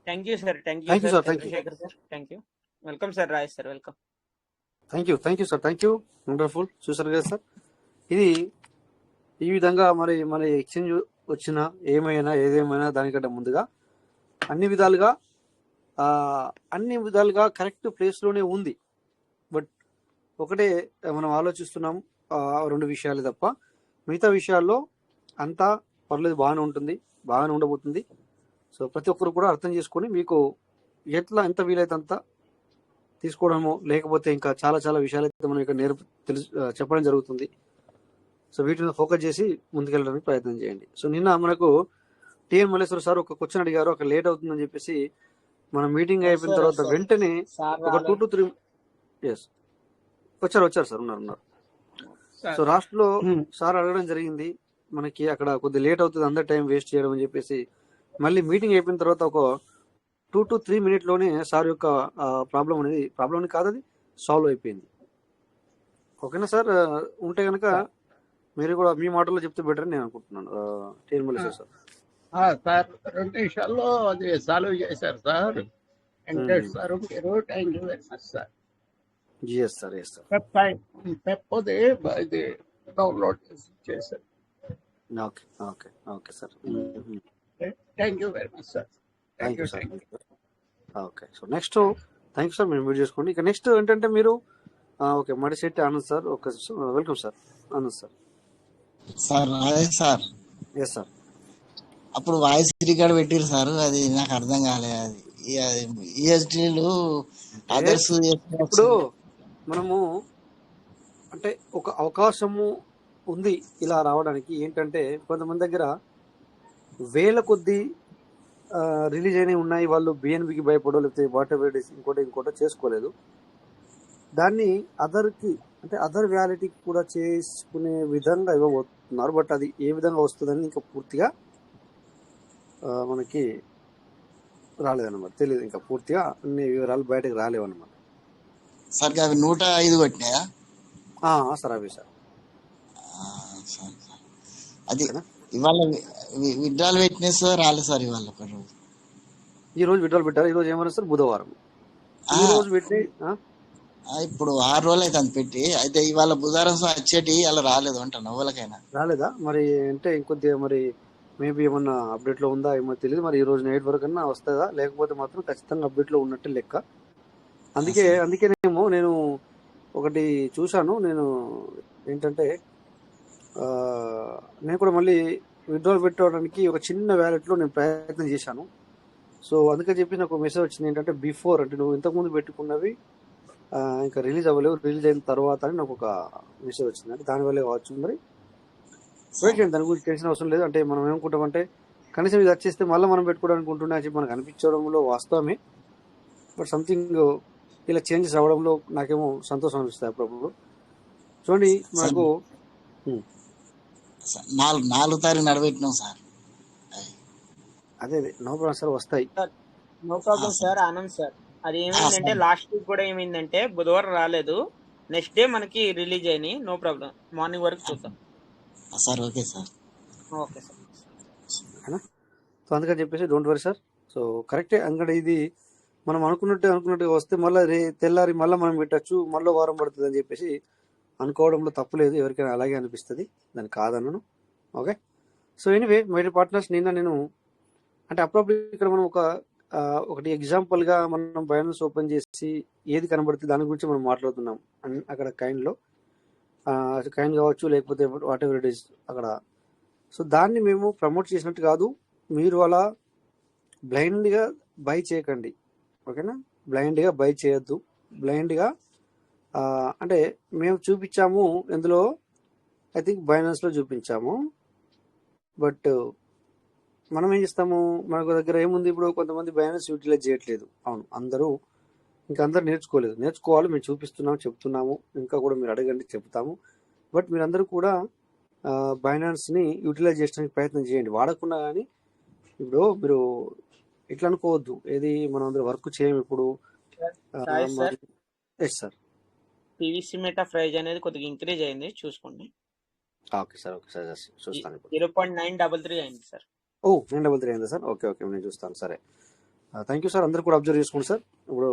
Thank you sir, thank you thank you sir sir, thank you, Chandrashekar sir, thank you. Welcome sir, Rajesh sir, welcome. Thank you sir, thank you. Wonderful. చూసారు కదా సార్, ఇది ఈ విధంగా మన ఎక్స్చేంజ్ వచ్చినా ఏదేమైనా దానికంటే ముందుగా అన్ని విధాలుగా కరెక్ట్ ప్లేస్లోనే ఉంది. బట్ ఒకటే మనం ఆలోచిస్తున్నాం, 2 విషయాలు తప్ప మిగతా విషయాల్లో అంతా పర్లేదు, బాగానే ఉంటుంది, బాగానే ఉండబోతుంది. సో ప్రతి ఒక్కరు కూడా అర్థం చేసుకొని మీకు ఎంత వీలైతే అంత తీసుకోవడమో, లేకపోతే ఇంకా చాలా విషయాలు అయితే మనం ఇక్కడ చెప్పడం జరుగుతుంది. సో వీటి మీద ఫోకస్ చేసి ముందుకెళ్ళడానికి ప్రయత్నం చేయండి. సో నిన్న మనకు టిఎన్ మల్లేశ్వర సార్ ఒక క్వశ్చన్ అడిగారు, అక్కడ లేట్ అవుతుందని చెప్పేసి మన మీటింగ్ అయిపోయిన తర్వాత వెంటనే ఒక 2 to 3 వచ్చారు సార్, ఉన్నారు. సో రాష్ట్రంలో సార్ అడగడం జరిగింది, మనకి అక్కడ కొద్దిగా లేట్ అవుతుంది, అందరు టైం వేస్ట్ చేయడం అని చెప్పేసి. మళ్ళీ మీటింగ్ అయిపోయిన తర్వాత ఒక 2 to 3 minutes సార్ యొక్క ప్రాబ్లం కాదు, అది సాల్వ్ అయిపోయింది. ఓకేనా సార్? ఉంటే కనుక మీరు కూడా మీ మాటల్లో చెప్తే బెటర్ అని నేను అనుకుంటున్నాను. టిఎన్ మల్లేశ్వర సార్ సార్ 2 నిమిషాల్లో అది సాల్వ్ చేశారు సార్. వెంకటేష్ సార్ మీరు thank you very much sir. Yes sir. పెప్పది ఇది డౌన్లోడ్ చేశారు. Okay sir, thank you very much sir. Thank you sir. Okay, so next thank you sir, మీరు మ్యూట్ చేసుకోండి. ఇక నెక్స్ట్ ఏంటంటే మీరు okay, Madishetti Anand sir, okay welcome sir. Anand sir. Sir yes sir. అప్పుడు వాయిస్ రికార్డ్ పెట్టారు సార్, అది నాకు అర్థం కాలేదు. అది ఈఎస్టీలు అదర్స్ ఇప్పుడు మనము అంటే ఒక అవకాశము ఉంది ఇలా రావడానికి. ఏంటంటే కొంతమంది దగ్గర వేల కొద్ది రిలీజ్ అయినవి ఉన్నాయి, వాళ్ళు బిఎన్బికి భయపడో లేకపోతే వాట్ ఎవర్ ఇంకోటో చేసుకోలేదు. దాన్ని అదర్ వ్యాలిటీకి కూడా చేసుకునే విధంగా ఇవ్వబోతున్నారు. బట్ అది ఏ విధంగా వస్తుందని ఇంకా పూర్తిగా మనకి రాలేదన్నమాట, తెలియదు, ఇంకా పూర్తిగా అన్ని వివరాలు బయటకు రాలేవన్నమాట. సార్ అవి 105 కొట్టినాయా సార్? అవి సార్ అది ఇవాళ విడ్రాల్ పెట్టినా సార్, రాలేదు సార్ ఇవాళ ఒక రోజు. ఈ రోజు విడ్రాల్ పెట్టారు. ఈ రోజు ఏమన్నా సార్? బుధవారం. ఈ రోజు పెట్టి ఇప్పుడు 6 రోజులు అయితే అంత పెట్టి, అయితే ఇవాళ బుధవారం వచ్చేటి అలా రాలేదు అంటాను. ఎవరికైనా రాలేదా మరి? అంటే ఇంకొద్దిగా మరి మేబీ ఏమన్నా అప్డేట్ లో ఉందా ఏమో తెలియదు. మరి ఈ రోజు నైట్ వరకు అన్నా వస్తుందా, లేకపోతే మాత్రం ఖచ్చితంగా అప్డేట్ లో ఉన్నట్టే లెక్క. అందుకేనేమో నేను ఒకటి చూశాను. నేను ఏంటంటే నేను కూడా మళ్ళీ విత్డ్రాల్ పెట్టుకోవడానికి ఒక చిన్న వ్యాలెట్లో నేను ప్రయత్నం చేశాను. సో అందుకని చెప్పి నాకు మెసేజ్ వచ్చింది ఏంటంటే బిఫోర్, అంటే నువ్వు ఇంతకుముందు పెట్టుకున్నవి ఇంకా రిలీజ్ అవ్వలేవు, రిలీజ్ అయిన తర్వాత అని నాకు ఒక మెసేజ్ వచ్చింది. అంటే దానివల్లే కావచ్చు. మరి వెయిట్ చేయండి, దాని గురించి టెన్షన్ అవసరం లేదు. అంటే మనం ఏమనుకుంటామంటే కనీసం ఇది వచ్చేస్తే మళ్ళీ మనం పెట్టుకోవడానికి ఉంటుండే అని చెప్పి మనకు అనిపించడంలో వాస్తవమే. బట్ సంథింగ్ ఇలా చేంజెస్ అవ్వడంలో నాకేమో సంతోషం అనిపిస్తుంది అప్పుడప్పుడు. చూడండి మనకు 4 తారీఖు నడబెట్టినాం సార్. అదే నో ప్రాబ్లం సార్, వస్తాయి. No problem sir. Anand sir, అది ఏమైందంటే లాస్ట్ వీక్ కూడా ఏమైందంటే బుధవారం రాలేదు, నెక్స్ట్ డే మనకి రిలీజ్ అయినాయి. నో ప్రాబ్లం, మార్నింగ్ వరకు చూద్దాం సార్. Okay sir. సో అందుకని చెప్పేసి డోంట్ వరీ సార్. సో కరెక్టే, అందుకంటే ఇది మనం అనుకున్నట్టుగా వస్తే మళ్ళీ తెల్లారి మళ్ళీ మనం పెట్టచ్చు, మళ్ళీ వారం పడుతుంది అని చెప్పేసి అనుకోవడంలో తప్పులేదు. ఎవరికైనా అలాగే అనిపిస్తుంది, దాన్ని కాదన్నాను. Okay, so anyway my dear partners, నేను అంటే అప్పుడప్పుడు ఇక్కడ మనం ఒకటి ఎగ్జాంపుల్గా మనం బైనాన్స్ ఓపెన్ చేసి ఏది కనబడుతుంది దాని గురించి మనం మాట్లాడుతున్నాం. అక్కడ కాయిన్ కావచ్చు, లేకపోతే వాట్ ఎవర్ ఇట్ ఈస్ అక్కడ. సో దాన్ని మేము ప్రమోట్ చేసినట్టు కాదు, మీరు అలా బ్లైండ్గా బై చేయకండి. ఓకేనా? బ్లైండ్గా బై చేయొద్దు. బ్లైండ్గా అంటే మేము చూపించాము, ఎందులో ఐ థింక్ బైనాన్స్లో చూపించాము. బట్ మనం ఏం చేస్తాము, మనకు దగ్గర ఏముంది, ఇప్పుడు కొంతమంది బైనాన్స్ యూటిలైజ్ చేయట్లేదు. అవును, అందరూ ఇంకా అందరూ నేర్చుకోలేదు, నేర్చుకోవాలి. మేము చూపిస్తున్నాము, చెప్తున్నాము, ఇంకా కూడా మీరు అడగండి, చెప్తాము. బట్ మీరందరూ కూడా బైనాన్స్ని యూటిలైజ్ చేయడానికి ప్రయత్నం చేయండి, వాడకుండా. కానీ ఇప్పుడు మీరు ఇట్లా అనుకోవద్దు, ఏది మనం అందరూ వర్క్ చేయము ఇప్పుడు. Sir yes sir, PVC meta price అనేది కొద్దిగా ఇంక్రీజ్ అయింది, చూసుకోండి. ఓకే సార్, ఓకే సార్, చూస్తాను ఇప్పుడు. 0.933 అయింది సార్. ఓ 933 అయిందా సార్? ఓకే ఓకే, నేను చూస్తాను. సరే, థ్యాంక్ యూ సార్. అందరూ కూడా అబ్జర్వ్ చేసుకోండి సార్. ఇప్పుడు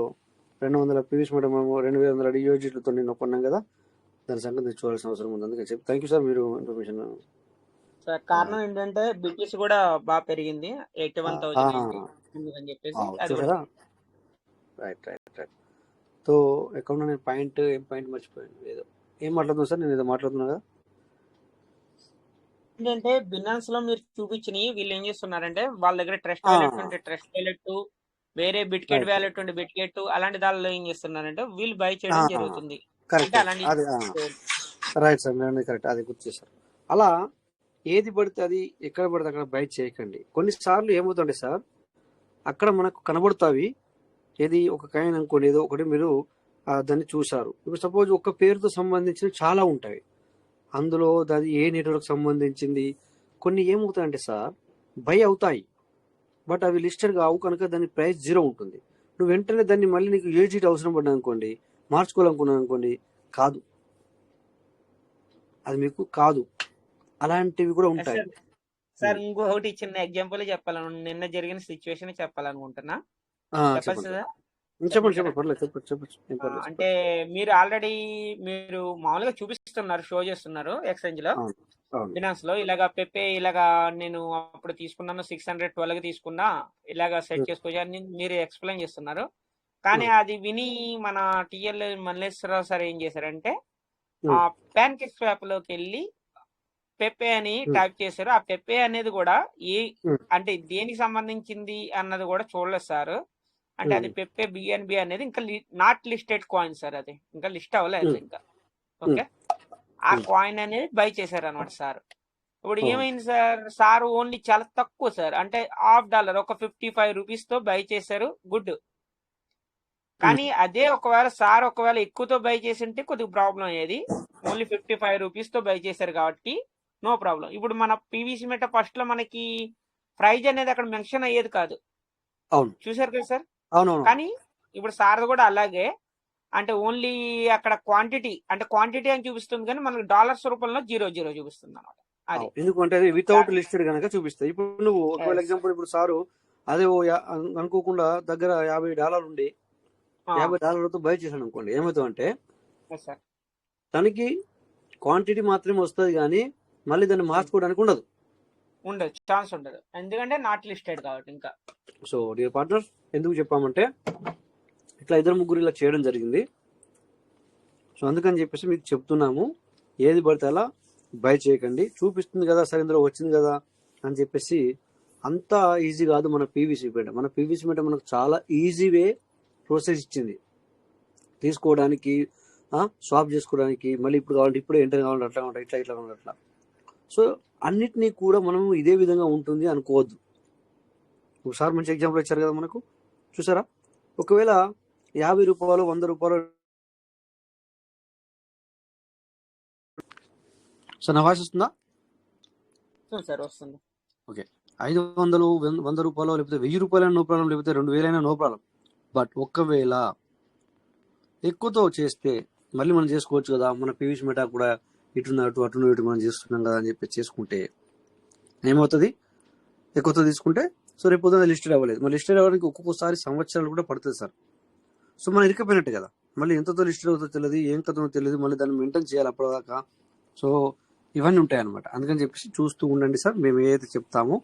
200 పీవీసీ మెటా మేము 2200 డియోజిట్లతో నేను కొన్నాం కదా, దాని సంగతి తెచ్చుకోవాల్సిన అవసరం ఉంది. అందుకే చెప్పి థ్యాంక్ యూ సార్, మీరు ఇన్ఫర్మేషన్. సార్ కారణం ఏంటంటే బిటిసి కూడా బాగా పెరిగింది, 81,000 అని చెప్పేసి అది కూడా. చూసారా? Right right right. సో ఎక్కడ నేను ఏం పాయింట్ మర్చిపోయాను, ఏం మాట్లాడుతున్నాను సార్, నేను ఏదో మాట్లాడుతున్నా కదా. ఏంటంటే బినాన్స్ లో మీరు చూపించినవి వీళ్ళు ఏం చేస్తున్నారంటే, వాళ్ళ దగ్గర ట్రస్ట్ వ్యాలెట్ ఉంటే ట్రస్ట్ వ్యాలెట్, వేరే బిట్గెట్ వ్యాలెట్ ఉంటే బిట్గెట్, అలాంటి దానిలో ఏం చేస్తున్నారంటే వీళ్ళు బై చేయడం జరుగుతుంది. కరెక్ట్, అలాంటి రైట్ సార్, నేను కరెక్ట్, అది గుర్తు చేశారు. అలా ఏది పడితే అది, ఎక్కడ పడితే అక్కడ బై చేయకండి. కొన్నిసార్లు ఏమవుతుండే సార్, అక్కడ మనకు కనబడుతావి, ఏది ఒక కాయిన్ అనుకోండి, ఏదో ఒకటి మీరు దాన్ని చూసారు. ఇప్పుడు సపోజ్ ఒక పేరుతో సంబంధించిన చాలా ఉంటాయి, అందులో దాని ఏ నెట్వర్క్ సంబంధించింది, కొన్ని ఏమవుతాయంటే సార్ బై అవుతాయి, బట్ అవి లిస్టెడ్ కావు కనుక దాని ప్రైస్ 0 ఉంటుంది. నువ్వు వెంటనే దాన్ని మళ్ళీ నీకు యూజిటీ అవసరం పడ్డా అనుకోండి, మార్చుకోవాలనుకున్నాను అనుకోండి, కాదు, అది మీకు కాదు. అలాంటివి కూడా ఉంటాయి సార్. ఇంకొకటి చిన్న ఎగ్జాంపుల్ చెప్పాలను, నిన్న జరిగిన సిచ్యువేషన్ చెప్పాలనుకుంటున్నా. చెప్పండి సార్. అంటే మీరు ఆల్రెడీ మీరు మామూలుగా చూపిస్తున్నారు, షో చేస్తున్నారు ఎక్స్చేంజ్ లో, బినాన్స్ లో ఇలాగా పెప్పే, ఇలాగా నేను అప్పుడు తీసుకున్నాను 612 తీసుకున్నా, ఇలాగా సెట్ చేసుకోవచ్చు మీరు ఎక్స్ప్లెయిన్ చేస్తున్నారు. కానీ అది విని మన టిఎల్ మల్లేశ్వరరావు సార్ ఏం చేశారంటే, ఆ ప్యాన్ కేక్ స్వాప్ లోకి వెళ్ళి పెప్పే అని టైప్ చేశారు. ఆ పెప్పే అనేది కూడా అంటే దేనికి సంబంధించింది అన్నది కూడా చూడలేదు సార్. అంటే అది పెప్పే బిఎన్బి అనేది ఇంకా నాట్ లిస్టెడ్ కాయిన్ సార్, అది ఇంకా లిస్ట్ అవ్వలేదు ఇంకా. ఓకే, ఆ కాయిన్ అనేది బై చేశారు అనమాట సార్. ఇప్పుడు ఏమైంది సార్ ఓన్లీ చాలా తక్కువ సార్, అంటే $1/2 ఒక 55 రూపీస్ తో బై చేశారు, గుడ్. కానీ అదే ఒకవేళ ఎక్కువతో బై చేసి ఉంటే కొద్దిగా ప్రాబ్లం అయ్యేది. ఓన్లీ 55 రూపీస్ తో బై చేశారు కాబట్టి నో ప్రాబ్లం. ఇప్పుడు మన పీవీసీ మెటా ఫస్ట్ లో మనకి ప్రైజ్ అనేది అక్కడ మెన్షన్ అయ్యేది కాదు, చూసారు కదా సార్. కానీ ఇప్పుడు సార్ కూడా అలాగే, అంటే ఓన్లీ అక్కడ క్వాంటిటీ అని చూపిస్తుంది, కానీ మనకి డాలర్స్ రూపంలో 0 చూపిస్తుంది అనమాట. అది ఎందుకంటే వితౌట్ లిస్టెడ్ కనుక చూపిస్తాయి. ఇప్పుడు నువ్వు ఒకవేళ ఎగ్జాంపుల్, ఇప్పుడు సారు అదే అనుకోకుండా దగ్గర $50 ఉండి $50 బై చేశాను అనుకోండి, ఏమవుతావు అంటే తనకి క్వాంటిటీ మాత్రమే వస్తుంది, కానీ మళ్ళీ దాన్ని మార్చుకోవడానికి ఉండదు, ఛాన్స్ ఉండదు, ఎందుకంటే నాట్ లిస్టెడ్ కాబట్టి. ఇంకా సో డియర్ పార్ట్నర్స్, ఎందుకు చెప్పామంటే ఇట్లా 2-3 ఇలా చేయడం జరిగింది. సో అందుకని చెప్పేసి మీకు చెప్తున్నాము, ఏది పడితే అలా బై చేయకండి. చూపిస్తుంది కదా సరే, ఇందులో వచ్చింది కదా అని చెప్పేసి అంత ఈజీ కాదు మన పీవీసీ మెటా. మన పీవీసీ మెటా మనకు చాలా ఈజీ వే ప్రాసెస్ ఇచ్చింది, తీసుకోవడానికి, స్వాప్ చేసుకోవడానికి, మళ్ళీ ఇప్పుడు కావాలంటే ఇప్పుడే ఎంటర్ కావాలంటే అట్లా ఉంటాయి, ఇట్లా కావాలి అట్లా. సో అన్నిటినీ కూడా మనం ఇదే విధంగా ఉంటుంది అనుకోవద్దు. ఒకసారి మంచి ఎగ్జాంపుల్ ఇచ్చారు కదా మనకు, చూసారా? ఒకవేళ ₹50 ₹100 సార్, నా వాయిస్ వస్తుందా? సార్ వస్తుంది. ఓకే, 500 ₹100 లేకపోతే ₹1000 నో ప్రాబ్లం, లేకపోతే 2000 నో ప్రాబ్లం. బట్ ఒకవేళ ఎక్కువతో చేస్తే మళ్ళీ మనం చేసుకోవచ్చు కదా, మన పీవీసీ మెటా కూడా ఇటు అటు మనం చేస్తున్నాం కదా అని చెప్పి చేసుకుంటే ఏమవుతుంది, ఎక్కువతో తీసుకుంటే సో రేపు పొద్దున లిస్టెడ్ అవ్వలేదు. మరి లిస్టెడ్ అవ్వడానికి ఒక్కొక్కసారి సంవత్సరాలు కూడా పడుతుంది సార్. సో మనం ఇరికపోయినట్టు కదా, మళ్ళీ ఎంతతో లిస్టెడ్ అవుతుందో తెలియదు, ఏం కథనో తెలియదు, మళ్ళీ దాన్ని మెయింటైన్ చేయాలి అప్పటిదాకా. సో ఇవన్నీ ఉంటాయి అనమాట. అందుకని చెప్పేసి చూస్తూ ఉండండి సార్. మేము ఏదైతే చెప్తామో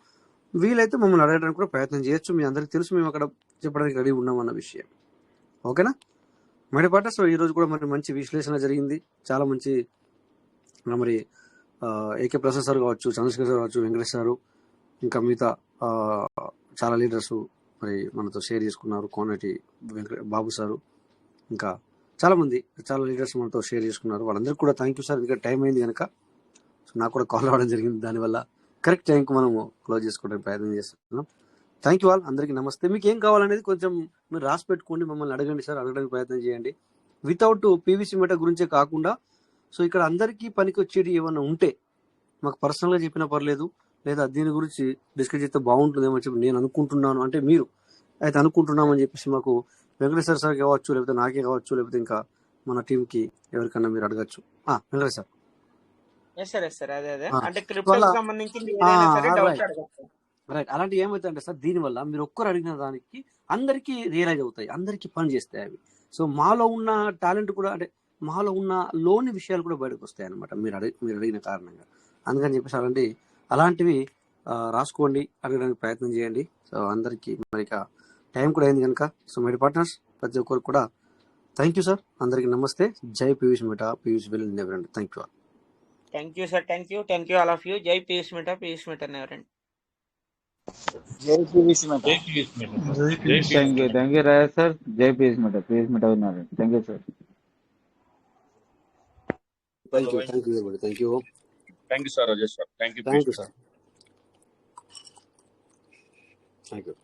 వీలైతే మమ్మల్ని అడగడానికి కూడా ప్రయత్నం చేయొచ్చు. మీ అందరికీ తెలుసు మేము అక్కడ చెప్పడానికి రెడీ ఉన్నామన్న విషయం. ఓకేనా మరి పాట? సో ఈరోజు కూడా మరి మంచి విశ్లేషణ జరిగింది, చాలా మంచి. మరి ఏకే ప్రసాద్ సార్ కావచ్చు, చంద్రశేఖర్ సార్ కావచ్చు, వెంకటేష్ సారు, ఇంకా మిగతా చాలా లీడర్స్ మరి మనతో షేర్ చేసుకున్నారు. కోనటి బాబు సారు, ఇంకా చాలామంది చాలా లీడర్స్ మనతో షేర్ చేసుకున్నారు. వాళ్ళందరికీ కూడా థ్యాంక్ యూ సార్. ఎందుకంటే టైం అయింది కనుక సో నాకు కూడా కాల్ అవ్వడం జరిగింది, దానివల్ల కరెక్ట్ టైంకి మనము క్లోజ్ చేసుకోవడానికి ప్రయత్నం చేస్తున్నాం. థ్యాంక్ యూ ఆల్, అందరికీ నమస్తే. మీకు ఏం కావాలనేది కొంచెం మీరు రాసి పెట్టుకోండి, మమ్మల్ని అడగండి సార్, అడగడానికి ప్రయత్నం చేయండి. వితౌట్ పీవీసీ మీటర్ గురించే కాకుండా సో ఇక్కడ అందరికీ పనికి వచ్చేది ఏమన్నా ఉంటే మాకు పర్సనల్గా చెప్పినా పర్లేదు, లేదా దీని గురించి డిస్కస్ చేస్తే బాగుంటుందేమో చెప్పి నేను అనుకుంటున్నాను అంటే మీరు అయితే అనుకుంటున్నామని చెప్పేసి మాకు వెంకటేశ్వర సార్ కావచ్చు, లేకపోతే నాకే కావచ్చు, లేకపోతే ఇంకా మన టీంకి ఎవరికన్నా మీరు అడగచ్చు. వెంకటేశ్వర రైట్. అలాంటి ఏమవుతాయంటే సార్, దీనివల్ల మీరు ఒక్కరు అడిగిన దానికి అందరికీ రియలైజ్ అవుతాయి, అందరికీ పని చేస్తాయి అవి. సో మాలో ఉన్న టాలెంట్ కూడా అంటే మాలో ఉన్న లోని విషయాలు కూడా బయటకు వస్తాయి అనమాట మీరు అడిగిన కారణంగా. అందుకని చెప్పేసి అలాంటివి రాసుకోండి, అడగడానికి ప్రయత్నం చేయండి. సో అందరికీ మరి టైం కూడా అయింది కనుక సో మై పార్ట్నర్స్ ప్రతి ఒక్కరికి కూడా థ్యాంక్ యూ సార్, అందరికీ నమస్తే. జై Piyush Meta, Piyush will never end. Thank you all. Thank you sir, thank you all of you. జై Piyush Meta, Piyush Meta never end. జై PVC Meta. Thank you Raja sir. జై పీయూష్ మీటా, పీయూష్ మీటా ఉన్నారు. Thank you sir. Thank you everybody. Thank you sir Rajesh sir. Thank you sir. Thank you.